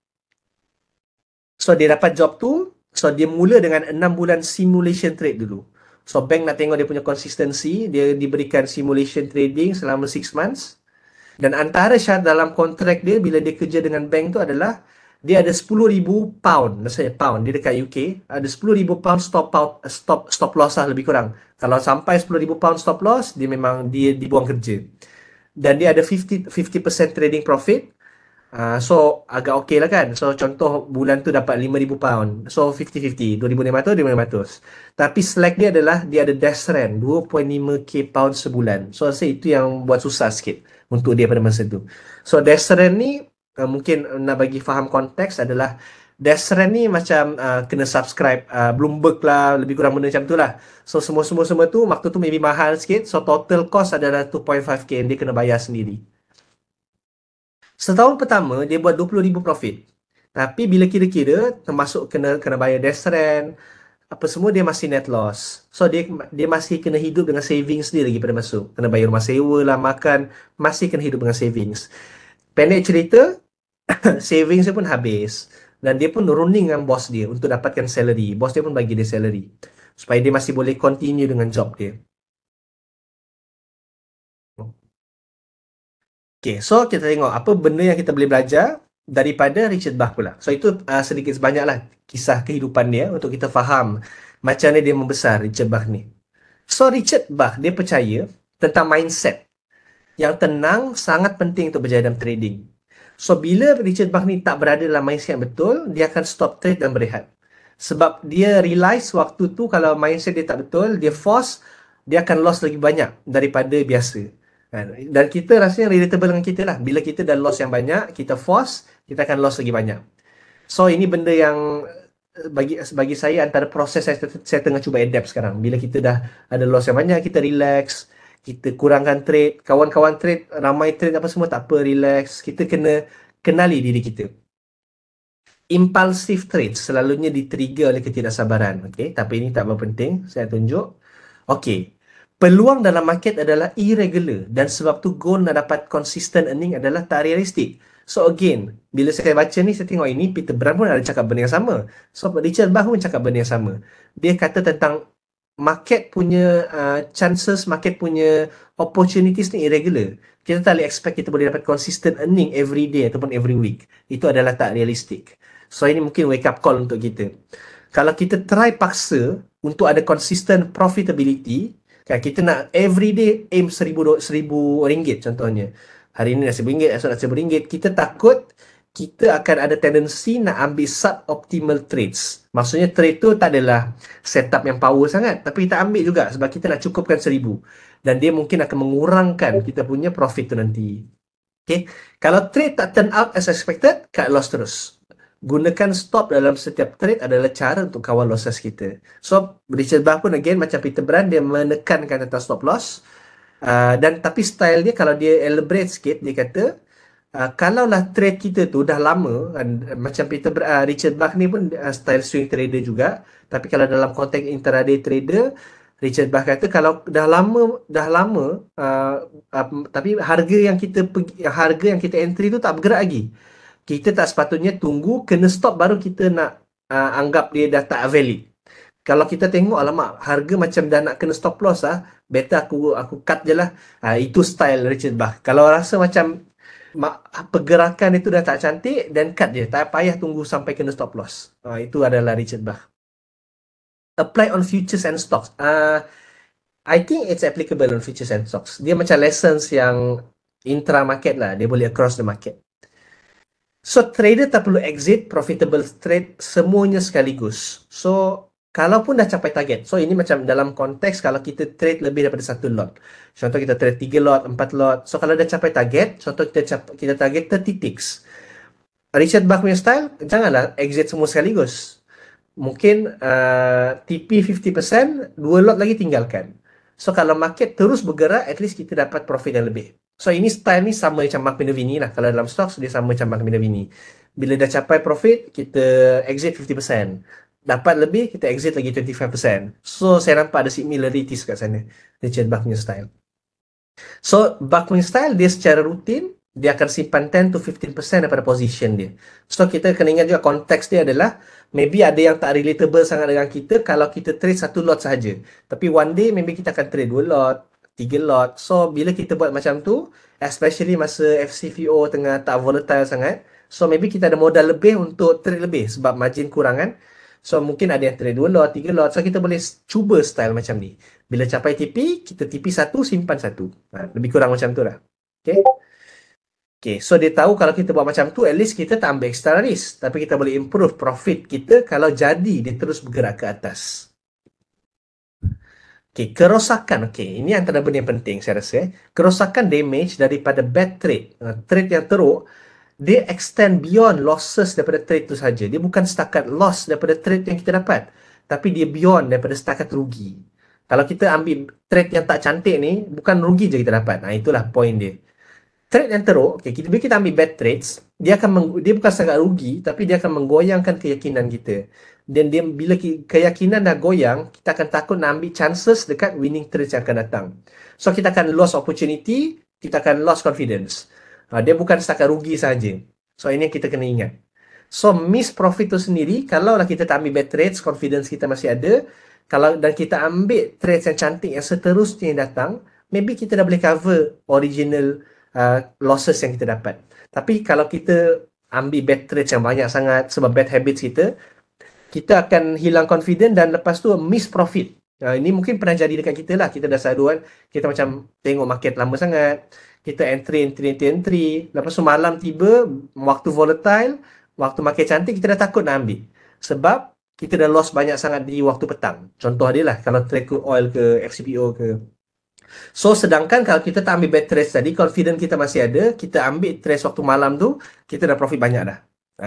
So dia dapat job tu. So dia mula dengan 6 bulan simulation trade dulu. So bank nak tengok dia punya consistency, dia diberikan simulation trading selama 6 months. Dan antara syarat dalam kontrak dia bila dia kerja dengan bank tu adalah dia ada 10,000 pound, maksudnya pound, dia dekat UK, ada 10,000 pound stop loss lah lebih kurang. Kalau sampai 10,000 pound stop loss, dia memang dia dibuang kerja. Dan dia ada 50% trading profit. So agak okey lah kan. So contoh bulan tu dapat 5,000 pound. So 50-50, 2,500, 2,500. Tapi slack dia adalah dia ada dash rent 2.5k pound sebulan. So saya itu yang buat susah sikit untuk dia pada masa tu. So dash rent ni mungkin nak bagi faham konteks adalah dash rent ni macam kena subscribe Bloomberg lah, lebih kurang benda macam tu lah. So semua tu waktu tu maybe mahal sikit. So total cost adalah 2.5k dia kena bayar sendiri. Setahun pertama dia buat 20,000 profit. Tapi bila kira-kira termasuk kena bayar dash rent apa semua, dia masih net loss. So dia masih kena hidup dengan savings dia lagi pada masuk. Kena bayar rumah sewa lah, makan, masih kena hidup dengan savings. Pendek cerita, savings dia pun habis. Dan dia pun running dengan bos dia untuk dapatkan salary. Bos dia pun bagi dia salary supaya dia masih boleh continue dengan job dia. Okay, so kita tengok apa benda yang kita boleh belajar daripada Richard Bach pula. So itu sedikit sebanyak lah kisah kehidupan dia untuk kita faham macam mana dia membesar, Richard Bach ni. So Richard Bach dia percaya tentang mindset. Yang tenang sangat penting untuk berjaya dalam trading. So, bila Richard Bach ni tak berada dalam mindset yang betul, dia akan stop trade dan berehat. Sebab dia realize waktu tu kalau mindset dia tak betul, dia force, dia akan loss lagi banyak daripada biasa. Dan kita rasanya relatable dengan kita lah. Bila kita dah loss yang banyak, kita force, kita akan loss lagi banyak. So, ini benda yang bagi saya antara proses saya tengah cuba adapt sekarang. Bila kita dah ada loss yang banyak, kita relax, kita kurangkan trade, kawan-kawan trade, ramai trade apa semua, tak apa, relax. Kita kena kenali diri kita. Impulsive trade selalunya di-trigger oleh ketidaksabaran. Okay? Tapi ini tak berapa penting, saya tunjuk. Okay. Peluang dalam market adalah irregular dan sebab tu goal nak dapat consistent earning adalah tak realistik. So again, bila saya baca ni, saya tengok ini, Peter Brand pun ada cakap benda yang sama. So Richard Bach pun cakap benda yang sama. Dia kata tentang market punya chances, market punya opportunities ni irregular. Kita tak boleh expect kita boleh dapat consistent earning every day ataupun every week. Itu adalah tak realistik. So ini mungkin wake up call untuk kita. Kalau kita try paksa untuk ada consistent profitability, kan, kita nak every day aim RM1,000 contohnya. Hari ini dah RM1,000, esok dah RM1,000. Kita takut kita akan ada tendensi nak ambil suboptimal trades. Maksudnya trade tu tak adalah setup yang power sangat, tapi kita ambil juga sebab kita nak cukupkan RM1,000. Dan dia mungkin akan mengurangkan kita punya profit tu nanti. Okay. Kalau trade tak turn out as expected, cut loss terus. Gunakan stop dalam setiap trade adalah cara untuk kawal losses kita. So, Richard Bach pun again macam Peter Brand, dia menekankan tentang stop loss. Dan tapi style dia, kalau dia elaborate sikit, dia kata, kalaulah trade kita tu dah lama, macam Richard Bach ni pun style swing trader juga. Tapi kalau dalam konteks intraday trader, Richard Bach kata kalau dah lama, tapi harga yang kita entry tu tak bergerak lagi. Kita tak sepatutnya tunggu kena stop baru kita nak anggap dia dah tak valid. Kalau kita tengok, alamak, harga macam dah nak kena stop loss better aku cut je lah. Itu style Richard Bach. Kalau rasa macam pergerakan itu dah tak cantik, then cut je. Tak payah tunggu sampai kena stop loss. Itu adalah Richard Bach. Apply on futures and stocks. I think it's applicable on futures and stocks. Dia macam lessons yang intra market lah. Dia boleh across the market. So, trader tak perlu exit profitable trade semuanya sekaligus. So, kalaupun dah capai target. So, ini macam dalam konteks kalau kita trade lebih daripada satu lot. Contoh kita trade 3 lot, 4 lot. So, kalau dah capai target, contoh kita target 30 ticks. Richard Bach punya style, janganlah exit semua sekaligus. Mungkin TP 50%, 2 lot lagi tinggalkan. So, kalau market terus bergerak, at least kita dapat profit yang lebih. So, ini style ni sama macam Mark Minervini lah. Kalau dalam stocks, dia sama macam Mark Minervini. Bila dah capai profit, kita exit 50%. Dapat lebih, kita exit lagi 25%. So, saya nampak ada similarities kat sana. Richard Bach punya style. So, Bach punya style, dia secara rutin, dia akan simpan 10 to 15% daripada position dia. So, kita kena ingat juga konteks dia adalah maybe ada yang tak relatable sangat dengan kita kalau kita trade satu lot sahaja. Tapi one day, maybe kita akan trade 2 lot, 3 lot. So, bila kita buat macam tu, especially masa FCFO tengah tak volatile sangat, so maybe kita ada modal lebih untuk trade lebih sebab margin kurang kan. So, mungkin ada yang trade 2 lot, 3 lot. So, kita boleh cuba style macam ni. Bila capai TP, kita TP satu, simpan satu. Lebih kurang macam tu lah. Okay. Okay, so dia tahu kalau kita buat macam tu, at least kita tak ambil extra risk. Tapi kita boleh improve profit kita kalau jadi dia terus bergerak ke atas. Okay, kerosakan. Okay, ini antara benda yang penting saya rasa. Kerosakan damage daripada bad trade. Trade yang teruk, dia extend beyond losses daripada trade tu saja. Dia bukan setakat loss daripada trade yang kita dapat. Tapi dia beyond daripada setakat rugi. Kalau kita ambil trade yang tak cantik ni, bukan rugi je kita dapat. Itulah point dia. Trade yang teruk, okay, bila kita ambil bad trades, dia bukan sangat rugi, tapi dia akan menggoyangkan keyakinan kita. Dan bila keyakinan dah goyang, kita akan takut nak ambil chances dekat winning trades yang akan datang. So, kita akan lost opportunity, kita akan lost confidence. Dia bukan setakat rugi saja. So, ini yang kita kena ingat. So, miss profit tu sendiri, kalaulah kita tak ambil bad trades, confidence kita masih ada, dan kita ambil trades yang cantik yang seterusnya yang datang, maybe kita dah boleh cover original losses yang kita dapat. Tapi kalau kita ambil bad trades yang banyak sangat sebab bad habits kita akan hilang confident dan lepas tu miss profit. Ini mungkin pernah jadi dekat kita lah. Kita dah saduan, kita macam tengok market lama sangat. Kita entry. Lepas tu malam tiba, waktu volatile, waktu market cantik, kita dah takut nak ambil. Sebab kita dah lost banyak sangat di waktu petang. Contoh dia lah, kalau trade crude oil ke, FCPO ke. So, sedangkan kalau kita tak ambil bad trades tadi, confident kita masih ada, kita ambil trades waktu malam tu, kita dah profit banyak dah.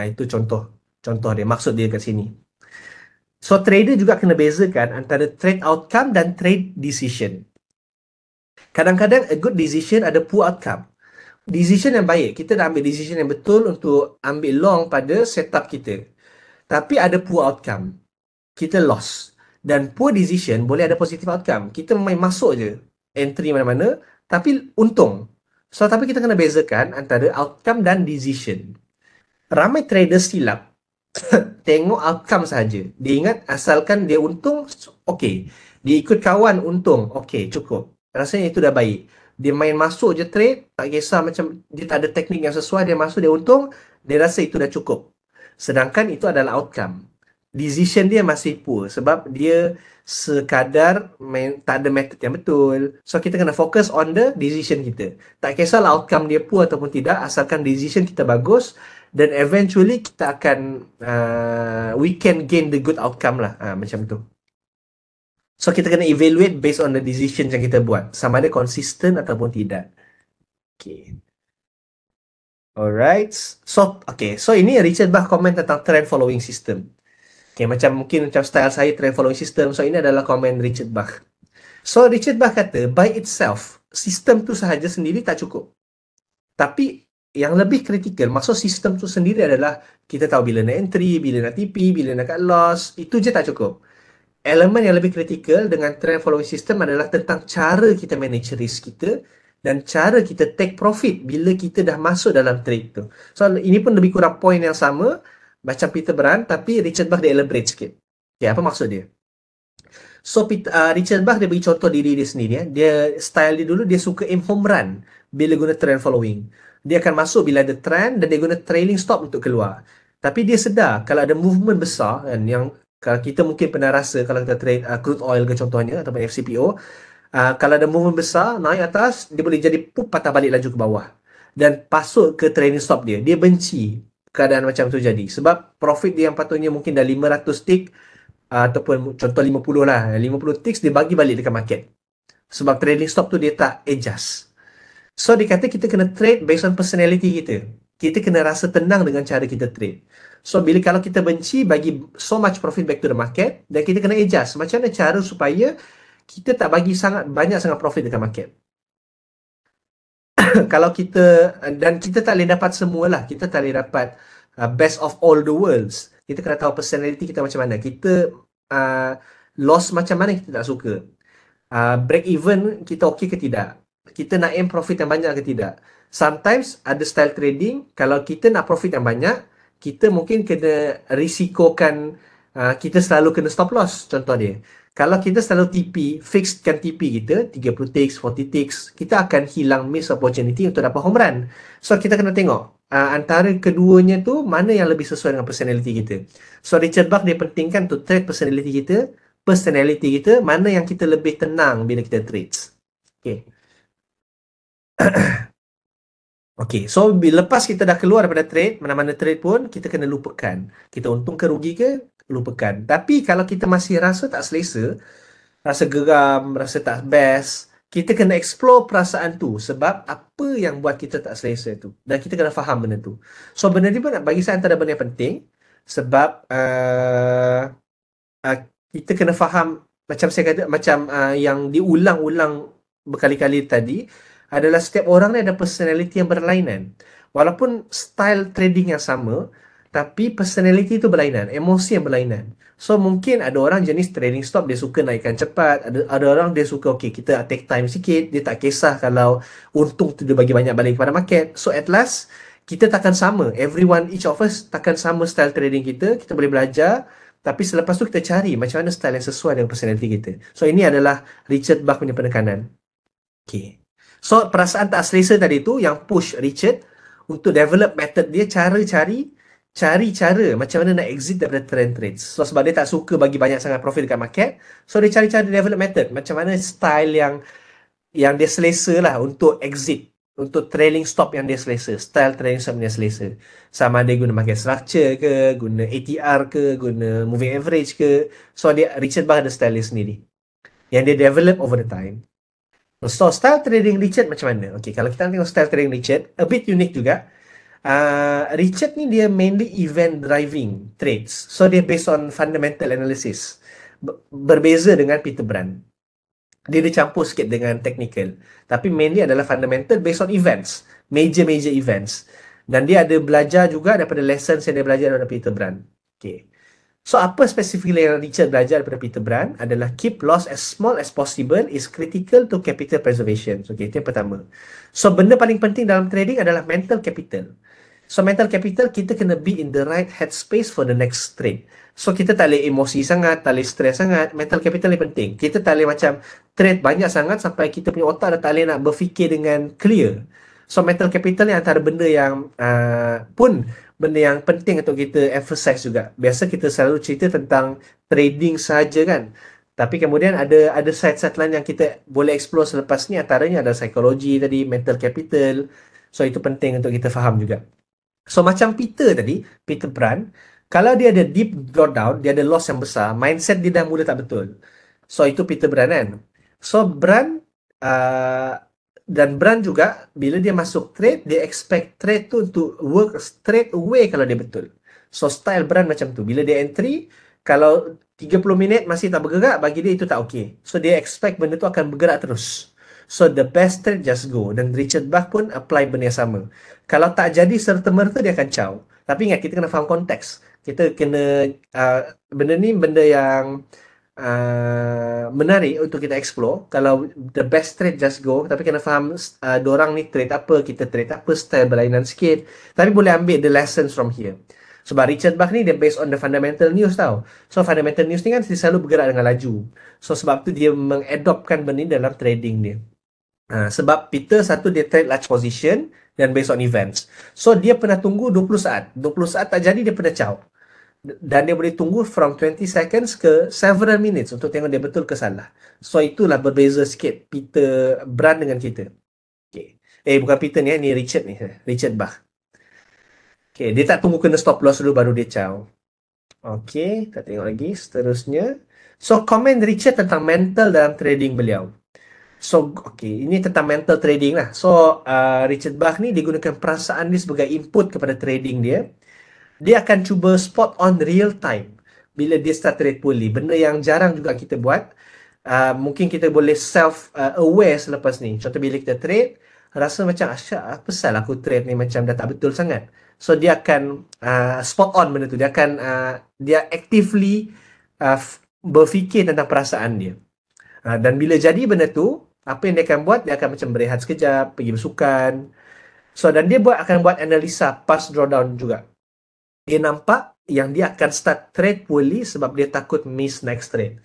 Itu contoh. Contoh dia, maksud dia kat sini. So, trader juga kena bezakan antara trade outcome dan trade decision. Kadang-kadang a good decision ada poor outcome. Decision yang baik, kita dah ambil decision yang betul untuk ambil long pada setup kita. Tapi ada poor outcome. Kita loss. Dan poor decision boleh ada positive outcome. Kita main masuk je entry mana-mana, tapi untung. So, tapi kita kena bezakan antara outcome dan decision. Ramai trader silap tengok outcome saja. Dia ingat asalkan dia untung, okey. Dia ikut kawan untung, okey, cukup. Rasanya itu dah baik. Dia main masuk je trade, tak kisah macam dia tak ada teknik yang sesuai, dia masuk, dia untung, dia rasa itu dah cukup. Sedangkan itu adalah outcome. Decision dia masih poor sebab dia sekadar tak ada method yang betul. So, kita kena fokus on the decision kita. Tak kisahlah outcome dia poor ataupun tidak, asalkan decision kita bagus, dan eventually kita akan we can gain the good outcome lah, macam tu. So, kita kena evaluate based on the decision yang kita buat, sama ada konsisten ataupun tidak. Okay. Alright. So ini Richard Bach komen tentang trend following system. Okay, mungkin style saya trend following system. So, ini adalah komen Richard Bach. So, Richard Bach kata, by itself, sistem tu sahaja sendiri tak cukup. Tapi yang lebih kritikal, maksud sistem tu sendiri adalah kita tahu bila nak entry, bila nak TP, bila nak cut loss, itu je tak cukup. Elemen yang lebih kritikal dengan trend following system adalah tentang cara kita manage risk kita dan cara kita take profit bila kita dah masuk dalam trade tu. So, ini pun lebih kurang point yang sama macam Peter Brand, tapi Richard Bach dia elaborate sikit. Okay, apa maksud dia? So, Richard Bach dia bagi contoh diri dia sendiri. Dia style dia dulu, dia suka aim home run bila guna trend following. Dia akan masuk bila ada trend dan dia guna trailing stop untuk keluar. Tapi dia sedar kalau ada movement besar kan, yang kalau kita mungkin pernah rasa kalau kita trade crude oil ke contohnya ataupun FCPO, kalau ada movement besar naik atas, dia boleh jadi patah balik laju ke bawah dan pasuk ke trailing stop dia. Dia benci keadaan macam tu jadi sebab profit dia yang patutnya mungkin dah 500 tick ataupun contoh 50 lah, 50 ticks dia bagi balik dekat market sebab trailing stop tu dia tak adjust. So, dia kata kita kena trade based on personality kita. Kita kena rasa tenang dengan cara kita trade. So, kalau kita benci, bagi so much profit back to the market, dan kita kena adjust. Macam mana cara supaya kita tak bagi banyak sangat profit dekat market. Kalau kita, dan kita tak boleh dapat semualah. Kita tak boleh dapat best of all the worlds. Kita kena tahu personality kita macam mana. Kita loss macam mana kita tak suka. Break even kita okey ke tidak. Kita nak aim profit yang banyak ke tidak. Sometimes ada style trading, kalau kita nak profit yang banyak, kita mungkin kena risikokan, kita selalu kena stop loss. Contoh dia, kalau kita selalu TP, fixedkan TP kita 30 ticks, 40 ticks, kita akan hilang miss opportunity untuk dapat home run. So, kita kena tengok antara keduanya tu mana yang lebih sesuai dengan personality kita. So, Richard Bach dia pentingkan to trade personality kita, mana yang kita lebih tenang bila kita trades. Okay. Okay, so lepas kita dah keluar daripada trade, mana-mana trade pun, kita kena lupakan. Kita untung ke rugi ke, lupakan. Tapi kalau kita masih rasa tak selesa, rasa geram, rasa tak best, kita kena explore perasaan tu. Sebab apa yang buat kita tak selesa tu. Dan kita kena faham benda tu. So, benda ni pun bagi saya antara benda yang penting. Sebab kita kena faham, macam saya kata, macam yang diulang-ulang berkali-kali tadi, adalah setiap orang ni ada personality yang berlainan. Walaupun style trading yang sama, tapi personality tu berlainan, emosi yang berlainan. So, mungkin ada orang jenis trading stop, dia suka naikkan cepat. Ada orang dia suka, okay, kita take time sikit. Dia tak kisah kalau untung tu dia bagi banyak balik kepada market. So, at last, kita takkan sama. Everyone, each of us takkan sama style trading kita. Kita boleh belajar. Tapi selepas tu kita cari macam mana style yang sesuai dengan personality kita. So, ini adalah Richard Bach punya penekanan. Okay. So, perasaan tak selesa tadi tu yang push Richard untuk develop method dia, cara cari cari cara macam mana nak exit daripada trend trades. So sebab dia tak suka bagi banyak sangat profit dekat market, so dia cari cara develop method macam mana style yang dia selesa lah untuk exit, untuk trailing stop yang dia selesa, style trailing stop yang dia selesa. Sama ada guna market structure ke, guna ATR ke, guna moving average ke. So dia Richard Bach ada style dia sendiri yang dia develop over the time. So style trading Richard macam mana? Okay, kalau kita tengok style trading Richard, a bit unique juga. Richard ni dia mainly event driving trades. So dia based on fundamental analysis. Berbeza dengan Peter Brand. Dia campur sikit dengan technical. Tapi mainly adalah fundamental based on events. Major events. Dan dia ada belajar juga daripada lessons yang dia belajar daripada Peter Brand. Okay. So apa specifically yang Richard belajar daripada Peter Brand adalah keep loss as small as possible is critical to capital preservation. Okay, itu yang pertama. So benda paling penting dalam trading adalah mental capital. So mental capital, kita kena be in the right headspace for the next trade. So kita tak boleh emosi sangat, tak boleh stress sangat. Mental capital ni penting. Kita tak boleh macam trade banyak sangat sampai kita punya otak dah tak boleh nak berfikir dengan clear. So mental capital ni antara benda yang benda yang penting untuk kita emphasize juga. Biasa kita selalu cerita tentang trading saja kan. Tapi kemudian ada side-side lain yang kita boleh explore selepas ni. Antaranya ada psikologi tadi, mental capital. So itu penting untuk kita faham juga. So macam Peter tadi, Peter Brand, kalau dia ada deep drawdown, dia ada loss yang besar, mindset dia dah mula tak betul. So itu Peter Brand kan. So Brand dan Brand juga bila dia masuk trade, dia expect trade tu untuk work straight away kalau dia betul. So style Brand macam tu. Bila dia entry, kalau 30 minit masih tak bergerak, bagi dia itu tak okey. So dia expect benda tu akan bergerak terus. So the best trade just go. Dan Richard Bach pun apply benda yang sama. Kalau tak jadi serta-merta dia akan caw. Tapi ingat, kita kena faham konteks. Kita kena benda ni benda yang menarik untuk kita explore. Kalau the best trade just go, tapi kena faham dorang ni trade apa, kita trade apa, style berlainan sikit. Tapi boleh ambil the lessons from here. Sebab Richard Bach ni dia based on the fundamental news tau. So fundamental news ni kan dia selalu bergerak dengan laju. So sebab tu dia mengadoptkan benda ni dalam trading dia. Sebab Peter satu dia trade large position dan based on events. So dia pernah tunggu 20 saat. 20 saat tak jadi, dia pernah caw. Dan dia boleh tunggu from 20 seconds ke several minutes untuk tengok dia betul ke salah. So itulah berbeza sikit Peter Brand dengan kita. Okay. Bukan Peter ni Richard ni. Richard Bach. Okay, dia tak tunggu kena stop loss dulu baru dia caw. Okay, kita tengok lagi seterusnya. So komen Richard tentang mental dalam trading beliau. So, okay, ini tentang mental trading lah. So, Richard Bach ni dia gunakan perasaan dia sebagai input kepada trading dia. Dia akan cuba spot on real time bila dia start trade poorly. Benda yang jarang juga kita buat. Mungkin kita boleh self-aware selepas ni. Contoh bila kita trade, rasa macam, apa salah aku trade ni macam dah tak betul sangat. So, dia akan spot on benda tu. Dia akan, dia actively berfikir tentang perasaan dia. Dan bila jadi benda tu, apa yang dia akan buat? Dia akan macam berehat sekejap, pergi bersukan. So, dan dia akan buat analisa past drawdown juga. Dia nampak yang dia akan start trade poorly sebab dia takut miss next trade.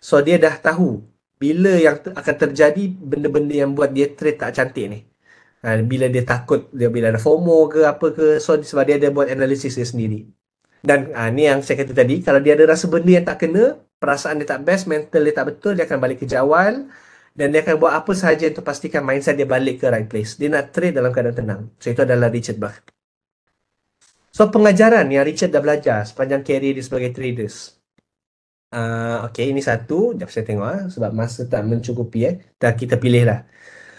So, dia dah tahu bila yang akan terjadi benda-benda yang buat dia trade tak cantik ni. Bila dia takut, bila ada FOMO ke apa ke. So, sebab dia ada buat analisis dia sendiri. Dan ni yang saya kata tadi, kalau dia ada rasa benda yang tak kena, perasaan dia tak best, mental dia tak betul, dia akan balik ke jawal. Dan dia akan buat apa sahaja untuk pastikan mindset dia balik ke right place. Dia nak trade dalam keadaan tenang. So, itu adalah Richard Bach. So, pengajaran yang Richard dah belajar sepanjang career dia sebagai traders. Okay, ini satu. Sekejap saya tengok sebab masa tak mencukupi. Dan kita pilih lah.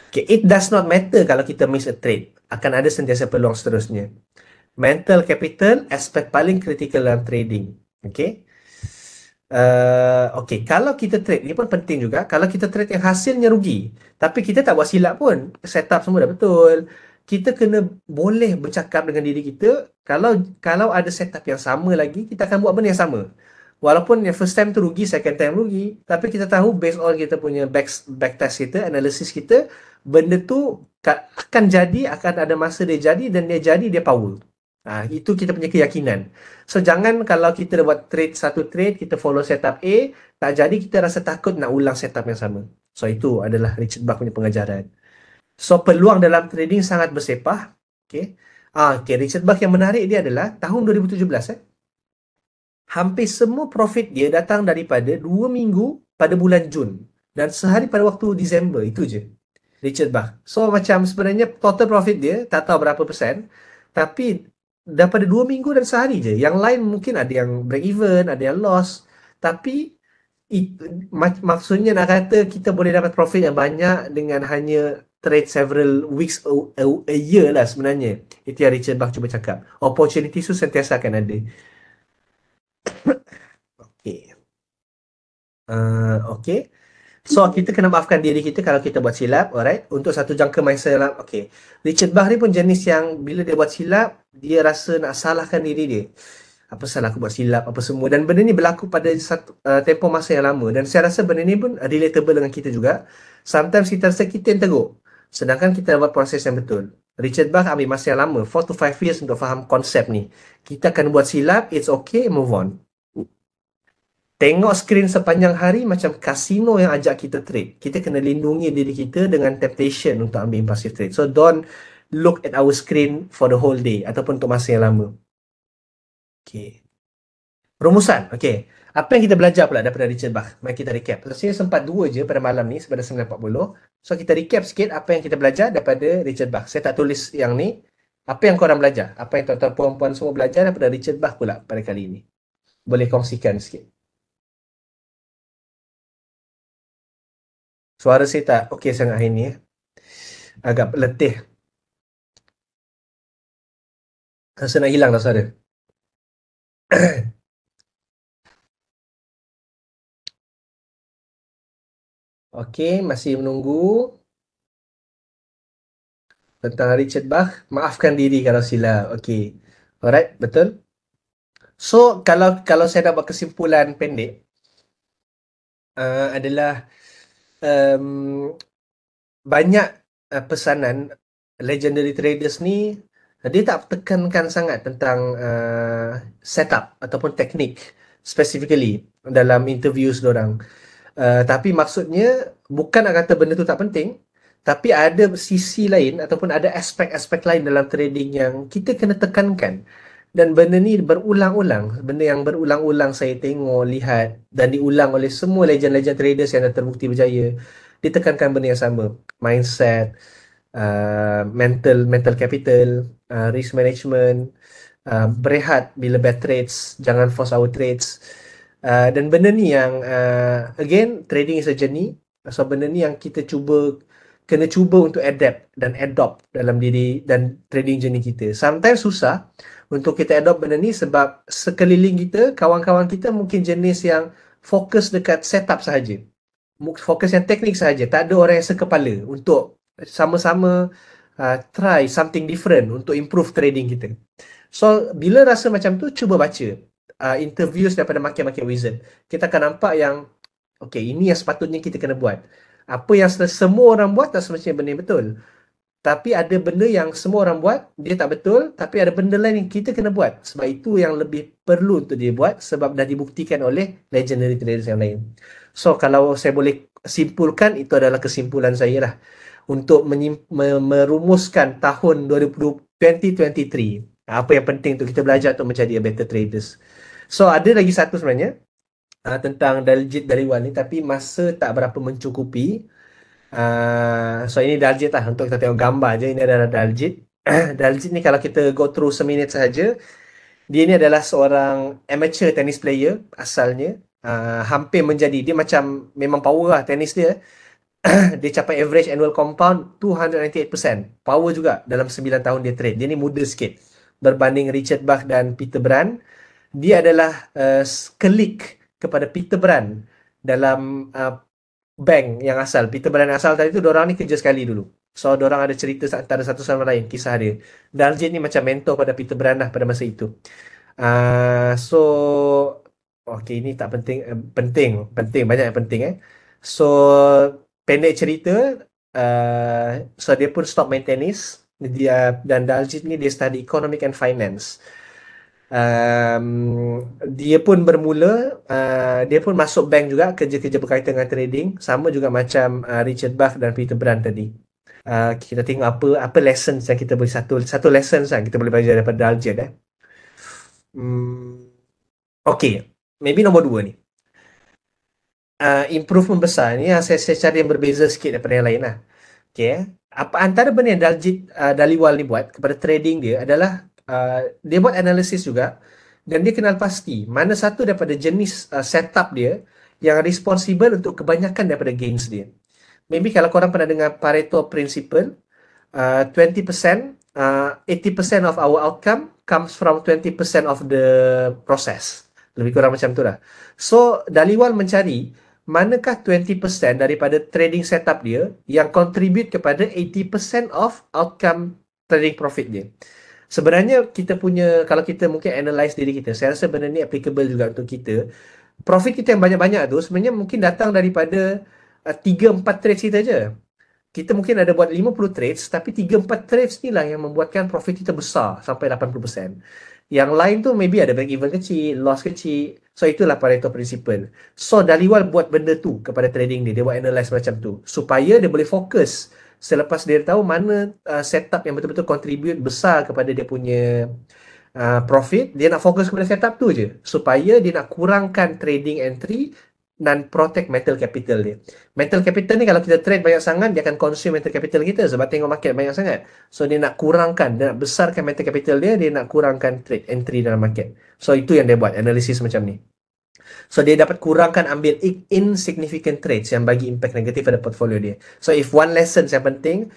Okay, it does not matter kalau kita miss a trade. Akan ada sentiasa peluang seterusnya. Mental capital, aspek paling kritikal dalam trading. Okay. Okay, kalau kita trade, ni pun penting juga. Kalau kita trade yang hasilnya rugi, tapi kita tak buat silap pun, setup semua dah betul, kita kena boleh bercakap dengan diri kita. Kalau ada setup yang sama lagi, kita akan buat benda yang sama. Walaupun yang first time tu rugi, second time rugi, tapi kita tahu based on kita punya backtest kita, analisis kita, benda tu akan jadi, akan ada masa dia jadi, dan dia jadi, dia power. Itu kita punya keyakinan. So, jangan kalau kita dah buat satu trade, kita follow setup A, tak jadi, kita rasa takut nak ulang setup yang sama. So, itu adalah Richard Bach punya pengajaran. So, peluang dalam trading sangat bersepah. Okay. Okay, Richard Bach yang menarik dia adalah tahun 2017 hampir semua profit dia datang daripada 2 minggu pada bulan Jun dan sehari pada waktu Disember, itu je Richard Bach. So macam sebenarnya total profit dia tak tahu berapa persen, tapi daripada 2 minggu dan sehari je. Yang lain mungkin ada yang break even, ada yang loss, tapi maksudnya nak kata kita boleh dapat profit yang banyak dengan hanya trade several weeks a year lah sebenarnya. Itu yang Richard Bach cuba cakap. Opportunity tu sentiasa akan ada. Okay. Okay. So, kita kena maafkan diri kita kalau kita buat silap, alright? Untuk satu jangka masa dalam, okay. Richard Bach ni pun jenis yang bila dia buat silap, dia rasa nak salahkan diri dia. Apa salah aku buat silap, apa semua. Dan benda ni berlaku pada satu tempoh masa yang lama. Dan saya rasa benda ni pun relatable dengan kita juga. Sometimes kita rasa kita yang teruk. Sedangkan kita buat proses yang betul. Richard Bach ambil masa yang lama, 4 to 5 years untuk faham konsep ni. Kita akan buat silap, it's okay, move on. Tengok skrin sepanjang hari macam kasino yang ajak kita trade. Kita kena lindungi diri kita dengan temptation untuk ambil impulsive trade. So don't look at our screen for the whole day ataupun untuk masa yang lama. Okay. Rumusan. Okay. Apa yang kita belajar pula daripada Richard Bach? Mari kita recap. Saya sempat 2 je pada malam ni pada 9.40. So kita recap sikit apa yang kita belajar daripada Richard Bach. Saya tak tulis yang ni. Apa yang korang belajar? Apa yang tuan-tuan puan-puan semua belajar daripada Richard Bach pula pada kali ini? Boleh kongsikan sikit. Suara saya tak okey sangat hari ni. Agak letih. Rasa nak hilang dah suara. Okey, masih menunggu tentang Richard Bach. Maafkan diri kalau silap. Okey. Alright, betul? So, kalau saya nak buat kesimpulan pendek, adalah banyak pesanan legendary traders ni dia tak tekankan sangat tentang setup ataupun teknik specifically dalam interviews diorang. Tapi maksudnya bukan nak kata benda tu tak penting, tapi ada sisi lain ataupun ada aspek-aspek lain dalam trading yang kita kena tekankan. Dan benda ni berulang-ulang. Benda yang berulang-ulang saya tengok, lihat dan diulang oleh semua legend-legend traders yang dah terbukti berjaya. Ditekankan benda yang sama. Mindset, mental capital, risk management, berehat bila bad trades, jangan force our trades. Dan benda ni yang again, trading is a journey. So benda ni yang kita kena cuba untuk adapt dan adopt dalam diri dan trading journey kita. Sometimes susah untuk kita adopt benda ni sebab sekeliling kita, kawan-kawan kita mungkin jenis yang fokus dekat setup sahaja. Fokus yang teknik sahaja. Tak ada orang yang sekepala untuk sama-sama try something different untuk improve trading kita. So, bila rasa macam tu, cuba baca interviews daripada market wizard. Kita akan nampak yang okay, ini yang sepatutnya kita kena buat. Apa yang semua orang buat tak semestinya benda yang betul. Tapi ada benda yang semua orang buat, dia tak betul. Tapi ada benda lain yang kita kena buat. Sebab itu yang lebih perlu untuk dia buat. Sebab dah dibuktikan oleh legendary traders yang lain. So, kalau saya boleh simpulkan, itu adalah kesimpulan saya lah. Untuk merumuskan tahun 2023. Apa yang penting untuk kita belajar untuk menjadi a better traders. So, ada lagi satu sebenarnya. Tentang Daljit Daliwan ni. Tapi masa tak berapa mencukupi. So ini Daljit lah untuk kita tengok gambar je. Ini adalah Daljit. Daljit ni kalau kita go through seminit sahaja, dia ni adalah seorang amateur tennis player asalnya. Hampir menjadi, dia macam memang power lah tenis dia. Dia capai average annual compound 298%. Power juga dalam 9 tahun dia trade. Dia ni muda sikit berbanding Richard Bach dan Peter Brand. Dia adalah colleague kepada Peter Brand dalam bank yang asal. Peter Brand asal tadi tu, diorang ni kerja sekali dulu. So, diorang ada cerita antara satu sama lain, kisah dia. Daljit ni macam mentor pada Peter Brand lah pada masa itu. So, okay, ini tak penting. Penting. Banyak yang penting So, pendek cerita, so dia pun stop main tenis. Dan Daljit ni dia study economic and finance. Dia pun bermula, dia pun masuk bank juga, kerja-kerja berkaitan dengan trading, sama juga macam Richard Bach dan Peter Brand tadi. Kita tengok apa lessons yang kita boleh, satu lessons yang kita boleh belajar daripada Daljit. Okay, maybe nombor 2 ni. Improvement besar ni saya cari yang berbeza sikit daripada yang lain lah. Okay. Apa antara benda yang Dhaliwal ni buat kepada trading dia adalah dia buat analisis juga, dan dia kenal pasti mana satu daripada jenis setup dia yang responsible untuk kebanyakan daripada gains dia. Maybe kalau korang pernah dengar Pareto Principle, 20%, 80% of our outcome comes from 20% of the process. Lebih kurang macam tu lah. So, Dhaliwal mencari manakah 20% daripada trading setup dia yang contribute kepada 80% of outcome trading profit dia. Sebenarnya kita punya, kalau kita mungkin analyse diri kita, saya rasa benda ni applicable juga untuk kita. Profit kita yang banyak-banyak tu sebenarnya mungkin datang daripada 3-4 trades kita je. Kita mungkin ada buat 50 trades, tapi 3-4 trades ni lah yang membuatkan profit kita besar sampai 80%. Yang lain tu maybe ada break even kecil, loss kecil. So itulah Pareto Principle. So Dhaliwal buat benda tu kepada trading dia. Dia buat analyse macam tu supaya dia boleh fokus selepas dia tahu mana setup yang betul-betul contribute besar kepada dia punya profit. Dia nak fokus kepada setup tu je supaya dia nak kurangkan trading entry dan protect mental capital dia. Mental capital ni kalau kita trade banyak sangat, dia akan consume mental capital kita sebab tengok market banyak sangat. So dia nak kurangkan, dia nak besarkan mental capital dia nak kurangkan trade entry dalam market. So itu yang dia buat, analisis macam ni. So dia dapat kurangkan, ambil insignificant trades yang bagi impact negatif pada portfolio dia. So if one lesson yang penting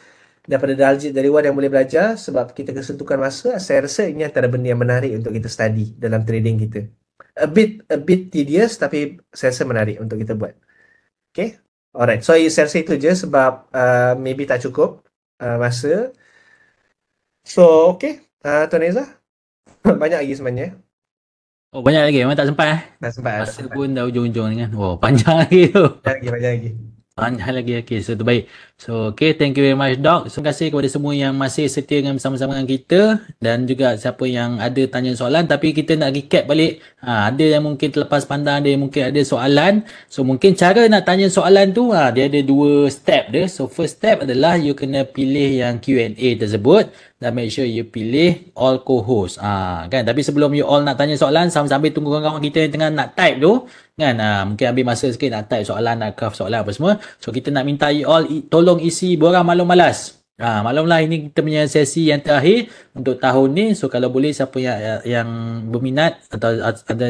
daripada Dhaliwal yang boleh belajar, sebab kita kesentukan masa, saya rasa ini antara benda yang menarik untuk kita study dalam trading kita. A bit tedious, tapi saya rasa menarik untuk kita buat. Okay, alright. So saya rasa itu je sebab maybe tak cukup masa. So okay, Tuan Eza, banyak lagi sebenarnya. Oh, banyak lagi. Memang tak sempat. Dah sempat. Masa pun dah ujung-ujung kan. Oh, panjang lagi tu. Banyak lagi. Panjang lagi. Okay, so terbaik. So, okay, thank you very much, Doc. Terima kasih kepada semua yang masih setia dengan bersama-sama dengan kita, dan juga siapa yang ada tanya soalan. Tapi kita nak recap balik. Ada yang mungkin terlepas pandang, ada yang mungkin ada soalan. So, mungkin cara nak tanya soalan tu, dia ada 2 step dia. So, first step adalah you kena pilih yang Q&A tersebut, dan make sure you pilih all co-host. Kan? Tapi sebelum you all nak tanya soalan, sambil tunggu kawan-kawan kita yang tengah nak type tu, kan? Mungkin ambil masa sikit nak type soalan, nak craft soalan apa semua. So, kita nak minta you all tolong isi Borang Maklum Malas. Maklumlah ini kita punya sesi yang terakhir untuk tahun ni. So kalau boleh siapa yang berminat atau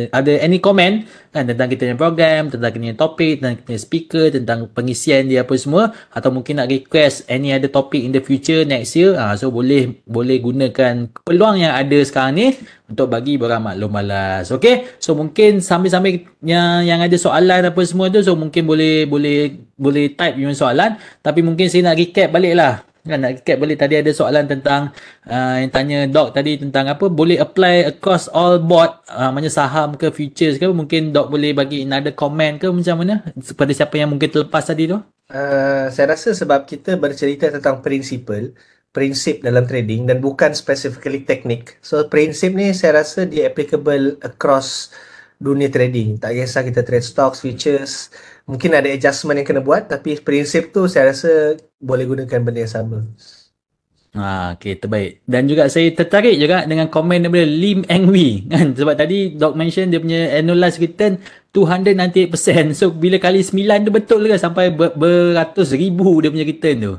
ada any comment kan tentang kita punya program, tentang kita punya topik, tentang kita punya speaker, tentang pengisian dia apa semua, atau mungkin nak request any other topic in the future next year, so boleh gunakan peluang yang ada sekarang ni untuk bagi Borang Maklum Malas. Okay, so mungkin sambil-sambil yang ada soalan apa semua tu, so mungkin boleh type your soalan, tapi mungkin saya nak recap balik lah. Kan, nak recap balik tadi ada soalan tentang yang tanya Doc tadi tentang apa boleh apply across all board, macam saham ke futures ke, mungkin Doc boleh bagi another comment ke macam mana kepada siapa yang mungkin terlepas tadi tu. Saya rasa sebab kita bercerita tentang prinsip dalam trading dan bukan specifically teknik. So prinsip ni saya rasa dia applicable across dunia trading. Tak kisah kita trade stocks, futures, mungkin ada adjustment yang kena buat, tapi prinsip tu saya rasa boleh gunakan benda yang sama. Okay, terbaik. Dan juga saya tertarik juga dengan komen daripada Lim Eng Wee kan, sebab tadi Doc mention dia punya annualized return 298%. So bila kali 9 tu betul ke sampai beratus ribu dia punya return tu?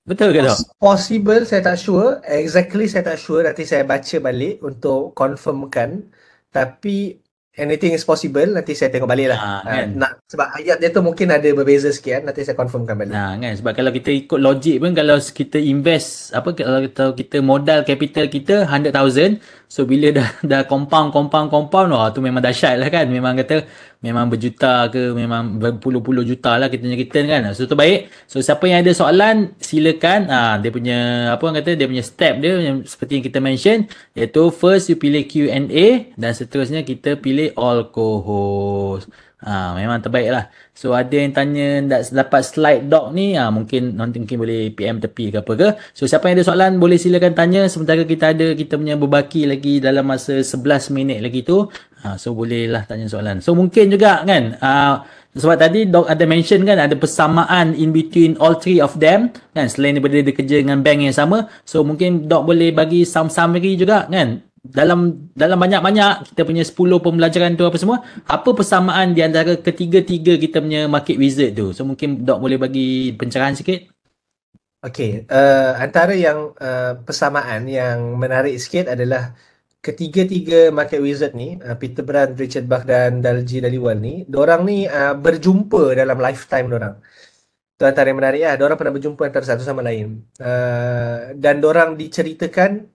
Betul ke Doc? Possible, saya tak sure. Exactly saya tak sure. Nanti saya baca balik untuk confirmkan. Tapi anything is possible, nanti saya tengok balik lah. Kan? Sebab ayat dia tu mungkin ada berbeza sikit, nanti saya confirmkan balik. Kan, sebab kalau kita ikut logik pun, kalau kita invest kalau kita modal capital kita 100,000, so bila dah compound tu memang dahsyat lah kan. Memang berjuta ke memang berpuluh-puluh juta lah kita punya return kan. So terbaik. So siapa yang ada soalan silakan. Dia punya dia punya step dia yang seperti yang kita mention, iaitu first you pilih Q&A dan seterusnya kita pilih all co-host. Memang terbaik lah. So ada yang tanya tak dapat slide doc ni, mungkin nanti mungkin boleh PM tepi ke apa ke. So siapa yang ada soalan boleh silakan tanya, sementara kita punya berbaki lagi dalam masa 11 minit lagi tu. So bolehlah tanya soalan. So mungkin juga kan, sebab tadi doc ada mention kan ada persamaan in between all three of them kan, selain daripada dia kerja dengan bank yang sama. So mungkin doc boleh bagi some summary juga kan, dalam banyak-banyak kita punya 10 pembelajaran tu apa semua, apa persamaan di antara ketiga-tiga kita punya market wizard tu. So mungkin Dok boleh bagi pencerahan sikit. Okey, antara yang persamaan yang menarik sikit adalah ketiga-tiga market wizard ni, Peter Brandt, Richard Bach dan Dalji Daliwal ni, dorang ni berjumpa dalam lifetime dorang. Itu antara yang menarik lah. Dorang pernah berjumpa antara satu sama lain. Dan dorang diceritakan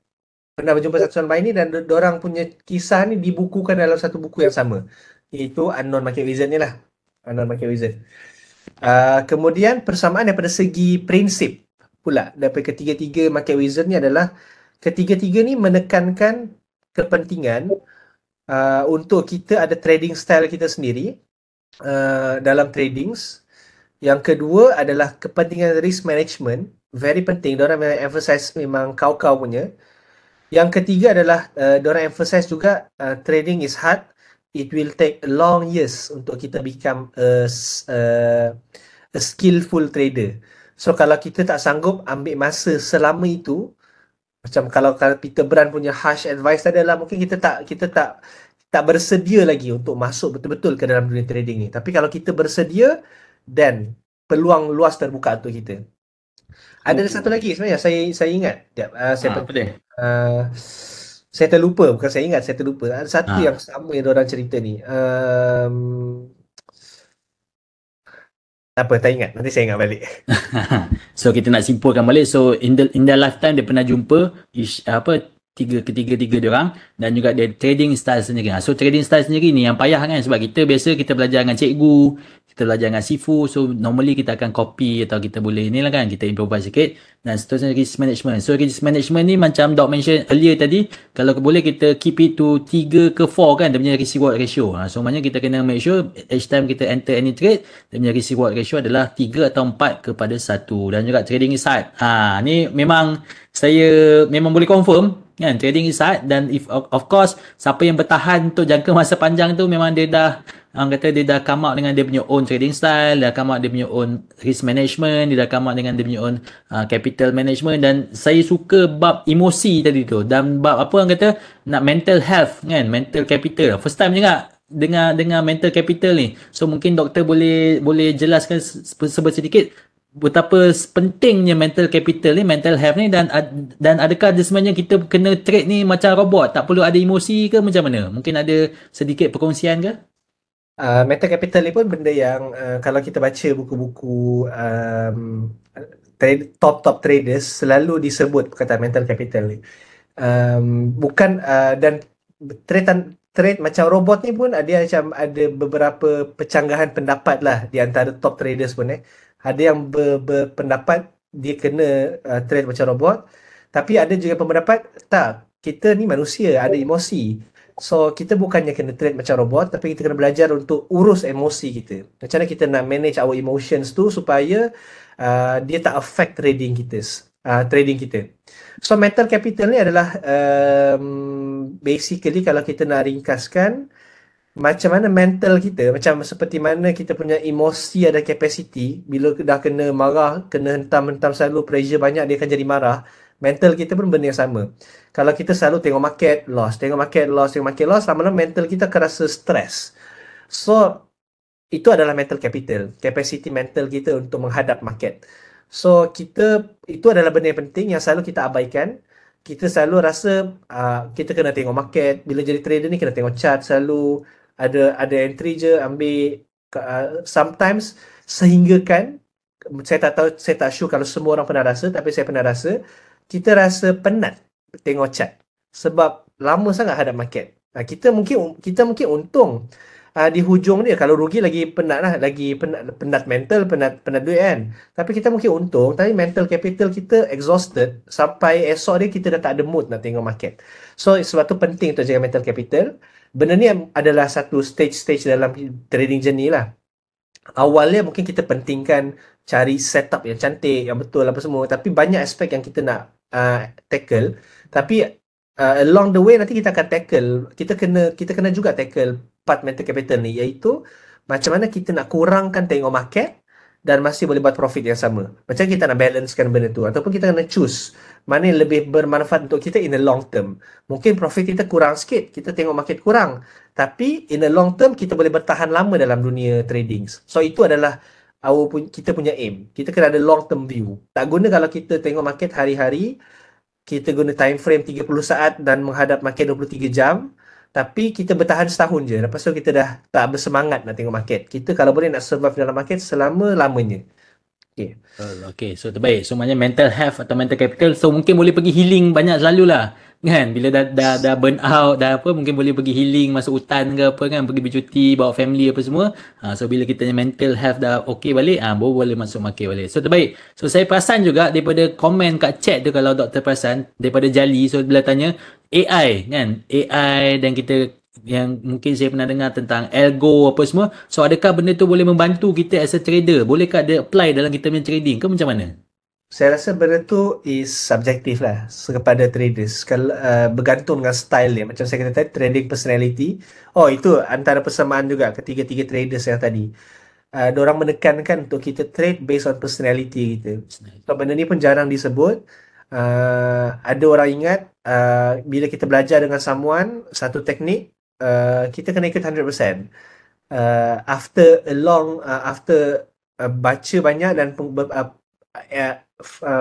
pernah berjumpa satu sama lain ni, dan dorang punya kisah ni dibukukan dalam satu buku yang sama. Iaitu Unknown Market Wizard ni lah. Unknown Market Wizard. Kemudian persamaan daripada segi prinsip pula daripada ketiga-tiga market wizard ni adalah ketiga-tiga ni menekankan kepentingan untuk kita ada trading style kita sendiri dalam tradings. Yang kedua adalah kepentingan risk management, very penting. Diorang memang emphasize memang kau-kau punya. Yang ketiga adalah diorang emphasize juga trading is hard. It will take long years untuk kita become a skillful trader. So kalau kita tak sanggup ambil masa selama itu, macam kalau Peter Brandt punya harsh advice tadi adalah mungkin kita tak bersedia lagi untuk masuk betul-betul ke dalam dunia trading ni. Tapi kalau kita bersedia, then peluang luas terbuka untuk kita. Ada satu lagi sebenarnya saya ingat. Apa dia? Saya terlupa, bukan saya ingat, saya terlupa. Ada satu yang sama yang orang cerita ni. Apa, tak ingat. Nanti saya ingat balik. So kita nak simpulkan balik. So in the lifetime dia pernah jumpa ketiga-tiga dia orang, dan juga dia trading style sendiri. So trading style sendiri ni yang payah kan, sebab kita biasa kita belajar dengan cikgu, kita belajar dengan sifu. So normally kita akan copy atau kita boleh ni lah kan, kita improvise sikit. Dan seterusnya risk management. So risk management ni macam Doc mention earlier tadi, kalau boleh kita keep it to 3 ke 4 kan dia punya risk reward ratio. So maknanya kita kena make sure each time kita enter any trade, dia punya risk reward ratio adalah 3 atau 4 kepada 1. Dan juga trading is hard. Ni memang saya memang boleh confirm kan, trading is hard. Dan if of course siapa yang bertahan untuk jangka masa panjang tu memang dia dah dia dah come out dengan dia punya own trading style, dia dah come out dia punya own risk management, dia dah come out dengan dia punya own capital management. Dan saya suka bab emosi tadi tu, dan bab apa orang kata nak mental health kan, mental capital. First time juga dengan mental capital ni. So mungkin doktor boleh jelaskan sedikit betapa pentingnya mental capital ni, mental health ni, dan adakah sebenarnya kita kena trade ni macam robot, tak perlu ada emosi ke macam mana? Mungkin ada sedikit perkongsian ke? Mental capital ni pun benda yang kalau kita baca buku-buku top traders selalu disebut perkataan mental capital ni. Bukan dan trade macam robot ni pun ada beberapa pecanggahan pendapat lah di antara top traders pun. Ada yang berpendapat dia kena trade macam robot, tapi ada juga pendapat tak, kita ni manusia, ada emosi. So kita bukannya kena trade macam robot, tapi kita kena belajar untuk urus emosi kita. Macam mana kita nak manage our emotions tu supaya dia tak affect trading kita. So mental capital ni adalah basically kalau kita nak ringkaskan, macam mana mental kita, macam seperti mana kita punya emosi ada capacity. Bila dah kena marah, kena hentam-hentam selalu, pressure banyak, dia akan jadi marah. Mental kita pun benda yang sama. Kalau kita selalu tengok market loss, lama-lama mental kita akan rasa stress. So itu adalah mental capital, capacity mental kita untuk menghadap market. So itu adalah benda yang penting yang selalu kita abaikan. Kita selalu rasa kita kena tengok market. Bila jadi trader ni kena tengok chart selalu. Ada entry je, ambil. Sometimes sehinggakan, saya tak sure kalau semua orang pernah rasa, tapi saya pernah rasa, kita rasa penat tengok chart sebab lama sangat hadap market. Kita mungkin untung di hujung dia. Kalau rugi lagi penat lah, lagi penat mental, penat duit kan. Tapi kita mungkin untung, tapi mental capital kita exhausted sampai esok dia kita dah tak ada mood nak tengok market. So sebab tu penting untuk jaga mental capital. benda ni adalah satu stage-stage dalam trading journey lah. Awalnya mungkin kita pentingkan cari setup yang cantik, yang betul apa semua, tapi banyak aspek yang kita nak tackle. Tapi along the way nanti kita akan tackle, kita kena juga tackle part mental capital ni, iaitu macam mana kita nak kurangkan tengok market dan masih boleh buat profit yang sama. Macam kita nak balancekan benda tu, ataupun kita kena choose mana yang lebih bermanfaat untuk kita in the long term. Mungkin profit kita kurang sikit, kita tengok market kurang, tapi in the long term kita boleh bertahan lama dalam dunia trading. So itu adalah kita punya aim. Kita kena ada long term view. Tak guna kalau kita tengok market hari-hari, kita guna time frame 30 saat dan menghadap market 23 jam, tapi kita bertahan setahun je. Lepas tu kita dah tak bersemangat nak tengok market. Kita kalau boleh nak survive dalam market selama-lamanya. Okay. Okay, so terbaik. So maknanya mental health atau mental capital, so mungkin boleh pergi healing banyak selalu lah. Kan? Bila dah burn out, dah apa, mungkin boleh pergi healing, masuk hutan ke apa kan, pergi bercuti, bawa family apa semua. So bila kita mental health dah okay balik, baru boleh masuk market balik. So terbaik. So saya perasan juga daripada komen kat chat tu, kalau Dr. perasan, daripada Jali, so bila tanya AI kan, AI dan kita yang mungkin saya pernah dengar tentang algo apa semua. So adakah benda tu boleh membantu kita as a trader? Bolehkah dia apply dalam kita punya trading ke macam mana? Saya rasa benda tu is subjektif lah kepada traders. Kalau bergantung dengan style dia. Macam saya kata tadi, trading personality. Oh, itu antara persamaan juga ketiga-tiga traders yang tadi. Diorang menekankan untuk kita trade based on personality kita. So benda ni pun jarang disebut. Ada orang ingat bila kita belajar dengan someone satu teknik, kita kena ikut 100%. After baca banyak dan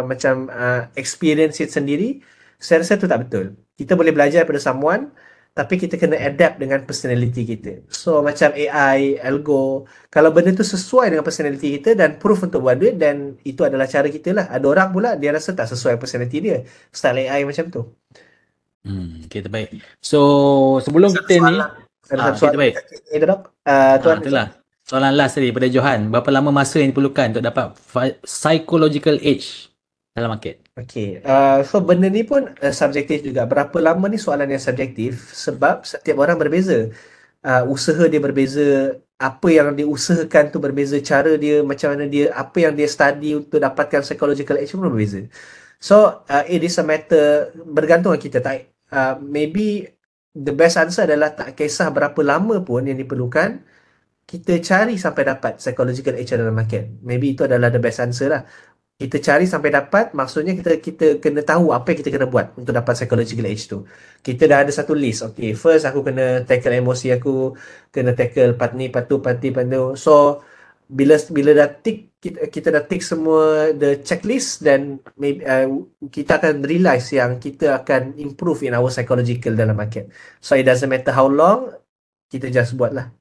macam experience it sendiri, saya rasa tu tak betul. Kita boleh belajar daripada someone, tapi kita kena adapt dengan personality kita. So macam AI, algo, kalau benda tu sesuai dengan personality kita dan proof untuk buat duit, dan itu adalah cara kita lah. Ada orang pula dia rasa tak sesuai personality dia, style AI macam tu. Okay, terbaik. So sebelum kita ni ada soalan terbaik. Tuan, itulah soalan last tadi pada Johan. Berapa lama masa yang diperlukan untuk dapat psychological age dalam market? Okay, so benda ni pun subjektif juga. Berapa lama ni soalan yang subjektif, sebab setiap orang berbeza. Usaha dia berbeza, apa yang dia usahakan tu berbeza, cara dia, macam mana dia, apa yang dia study untuk dapatkan psychological age pun berbeza. So it is a matter, bergantung kita. Maybe the best answer adalah tak kisah berapa lama pun yang diperlukan, kita cari sampai dapat psychological edge dalam market. Maybe itu adalah the best answer lah. Kita cari sampai dapat, maksudnya kita kena tahu apa yang kita kena buat untuk dapat psychological edge tu. Kita dah ada satu list. Okay, first aku kena tackle emosi aku, kena tackle part ni, part tu. So bila dah tick, kita dah tick semua the checklist, dan maybe kita akan realize yang kita akan improve in our psychological dalam market. So it doesn't matter how long, kita just buat lah.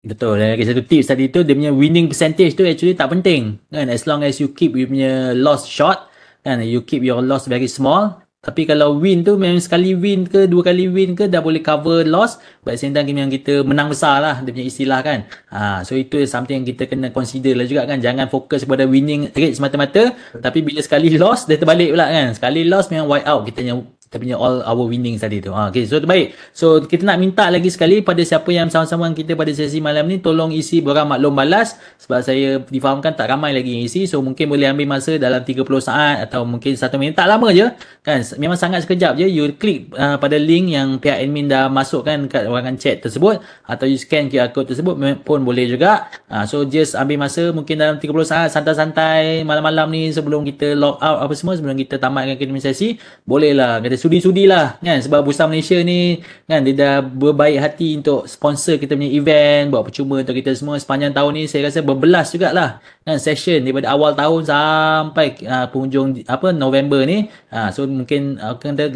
Betul. Dan lagi satu tips tadi tu, dia punya winning percentage tu actually tak penting kan, as long as you keep you punya loss short kan, you keep your loss very small. Tapi kalau win tu memang sekali win ke, dua kali win ke, dah boleh cover loss. But same time yang kita menang besar lah, dia punya istilah kan. So itu something yang kita kena consider lah juga kan. Jangan fokus pada winning rate semata-mata, tapi bila sekali loss, dia terbalik pula kan. Sekali loss memang wipe out kita punya all our winnings tadi tu. Okay, so terbaik. So kita nak minta lagi sekali pada siapa yang sama-sama dengan kita pada sesi malam ni, tolong isi borang maklum balas, sebab saya difahamkan tak ramai lagi yang isi. So mungkin boleh ambil masa dalam 30 saat atau mungkin 1 minit, tak lama je kan. Memang sangat sekejap je. You klik pada link yang pihak admin dah masukkan kat ruangan chat tersebut, atau you scan QR code tersebut pun boleh juga. So just ambil masa mungkin dalam 30 saat, santai-santai malam-malam ni sebelum kita log out apa semua, sebelum kita tamatkan akademi sesi. Boleh lah, kata sudi-sudi lah kan, sebab Bursa Malaysia ni kan, dia dah berbaik hati untuk sponsor kita punya event, buat percuma untuk kita semua sepanjang tahun ni. Saya rasa berbelas jugalah kan session daripada awal tahun sampai penghujung November ni. So mungkin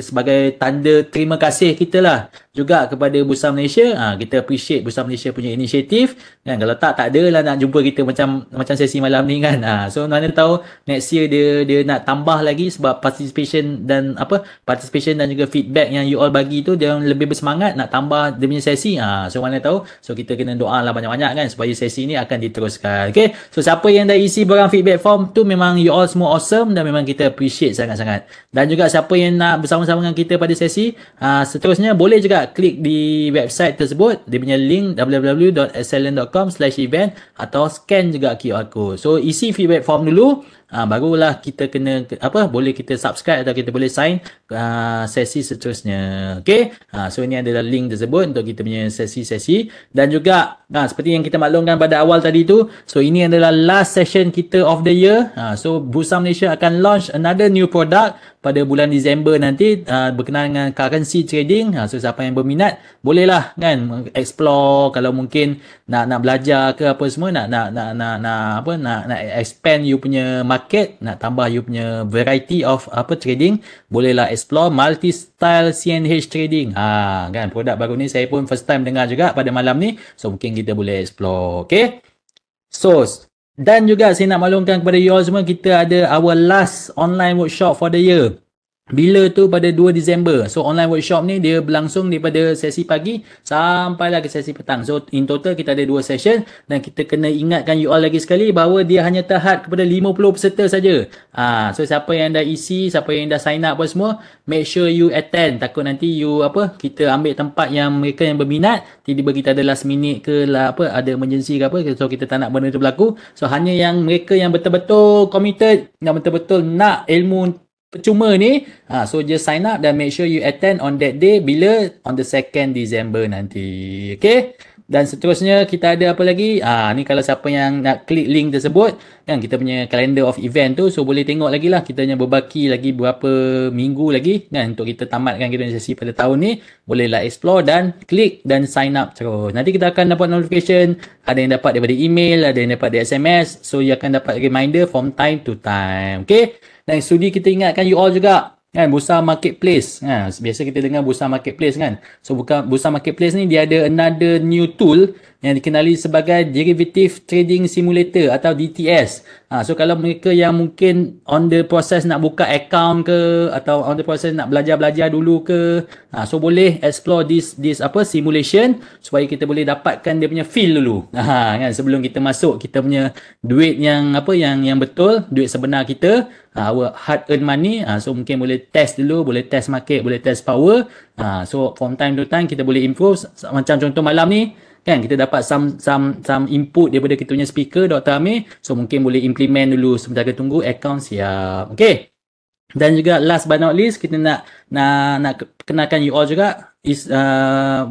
sebagai tanda terima kasih kita lah juga kepada Bursa Malaysia. Kita appreciate Bursa Malaysia punya inisiatif kan. Kalau tak ada lah nak jumpa kita macam sesi malam ni kan. So mana tahu next year dia nak tambah lagi, sebab participation dan juga feedback yang you all bagi tu, dia lebih bersemangat nak tambah dia punya sesi. So mana tahu, so kita kena doa lah banyak-banyak kan, supaya sesi ni akan diteruskan. Okay, so siapa yang dah isi borang feedback form tu, memang you all semua awesome dan memang kita appreciate sangat-sangat. Dan juga siapa yang nak bersama-sama dengan kita pada sesi seterusnya, boleh juga juga klik di website tersebut, dia punya link www.excellent.com/event atau scan juga QR code. So isi feedback form dulu, barulah kita kena boleh kita subscribe atau kita boleh sign sesi seterusnya. Okay, so ini adalah link tersebut untuk kita punya sesi-sesi. Dan juga seperti yang kita maklumkan pada awal tadi tu, so ini adalah last session kita of the year. So Bursa Malaysia akan launch another new product pada bulan Disember nanti, berkenaan dengan currency trading. So siapa yang berminat bolehlah kan explore, kalau mungkin nak belajar ke apa semua, nak expand you punya market, nak tambah you punya variety of trading, bolehlah explore multi style CNH trading. Kan produk baru ni saya pun first time dengar juga pada malam ni, so mungkin kita boleh explore. Okay, so dan juga saya nak maklumkan kepada you all semua, kita ada our last online workshop for the year. Bila tu pada 2 Disember. So online workshop ni dia berlangsung daripada sesi pagi sampailah ke sesi petang. So in total kita ada 2 session, dan kita kena ingatkan you all lagi sekali bahawa dia hanya terhad kepada 50 peserta saja. So siapa yang dah isi, siapa yang dah sign up apa semua, make sure you attend. Takut nanti you kita ambil tempat yang mereka yang berminat, tiba-tiba kita ada last minute ke ada emergency ke apa, so kita tak nak benda tu berlaku. So hanya yang mereka yang betul-betul committed, yang betul-betul nak ilmu percuma ni, so just sign up dan make sure you attend on that day, bila on the 2nd December nanti. Okay, dan seterusnya kita ada apa lagi, ni kalau siapa yang nak klik link tersebut kan, kita punya calendar of event tu, so boleh tengok lagi lah, kita hanya berbaki lagi berapa minggu lagi kan untuk kita tamatkan kita sesi pada tahun ni. Bolehlah explore dan klik dan sign up terus. Nanti kita akan dapat notification, ada yang dapat daripada email, ada yang dapat dari SMS, so you akan dapat reminder from time to time. Okay, dan sudi kita ingatkan you all juga kan, Bursa Marketplace. Biasa kita dengar Bursa Marketplace kan. So Bursa Marketplace ni dia ada another new tool yang dikenali sebagai Derivative Trading Simulator atau DTS. So kalau mereka yang mungkin on the process nak buka account ke, atau on the process nak belajar-belajar dulu ke, so boleh explore this simulation supaya kita boleh dapatkan dia punya feel dulu. Kan, sebelum kita masuk kita punya duit yang yang betul, duit sebenar kita, our hard earned money. So mungkin boleh test dulu, boleh test market, boleh test power. So from time to time kita boleh improve. Macam contoh malam ni kan, kita dapat some input daripada kita punya speaker Dr. Amir, so mungkin boleh implement dulu sementara tunggu account siap. Okay, dan juga last but not least, kita nak kenalkan you all juga is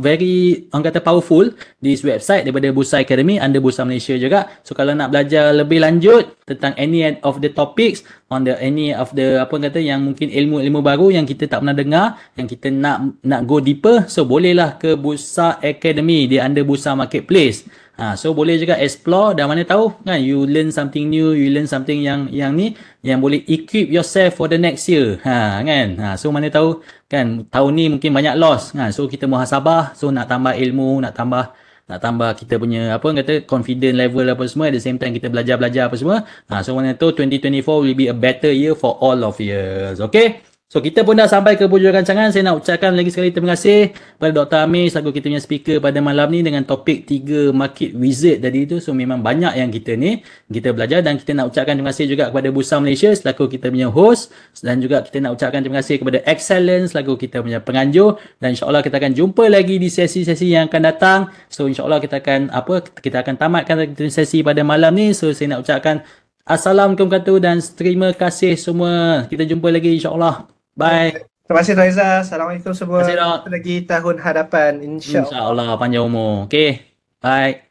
very orang kata powerful this website daripada Bursa Academy under Bursa Malaysia juga. So kalau nak belajar lebih lanjut tentang any of the topics on any of the yang mungkin ilmu-ilmu baru yang kita tak pernah dengar, yang kita nak go deeper, so bolehlah ke Bursa Academy, dia under Bursa Marketplace. So boleh juga explore, dan mana tahu kan you learn something new, you learn something yang boleh equip yourself for the next year. Kan. So mana tahu kan tahun ni mungkin banyak loss. So kita muhasabah, so nak tambah ilmu, nak tambah kita punya confident level apa semua, at the same time kita belajar apa semua. So mana tahu 2024 will be a better year for all of you. Okay? So kita pun dah sampai ke hujung rancangan. Saya nak ucapkan lagi sekali terima kasih kepada Dr. Amir selaku kita punya speaker pada malam ni dengan topik 3 market wizard tadi tu. So memang banyak yang kita belajar, dan kita nak ucapkan terima kasih juga kepada Bursa Malaysia selaku kita punya host, dan juga kita nak ucapkan terima kasih kepada Excellence selaku kita punya penganjur, dan insya-Allah kita akan jumpa lagi di sesi-sesi yang akan datang. So insya-Allah kita akan tamatkan sesi pada malam ni. So saya nak ucapkan Assalamualaikum warahmatullahi wabarakatuh dan terima kasih semua. Kita jumpa lagi insya-Allah. Bye. Terima kasih Raiza. Assalamualaikum semua. Terima kasih, Dok. Lagi tahun hadapan insya-Allah. InsyaAllah panjang umur. Okay. Bye.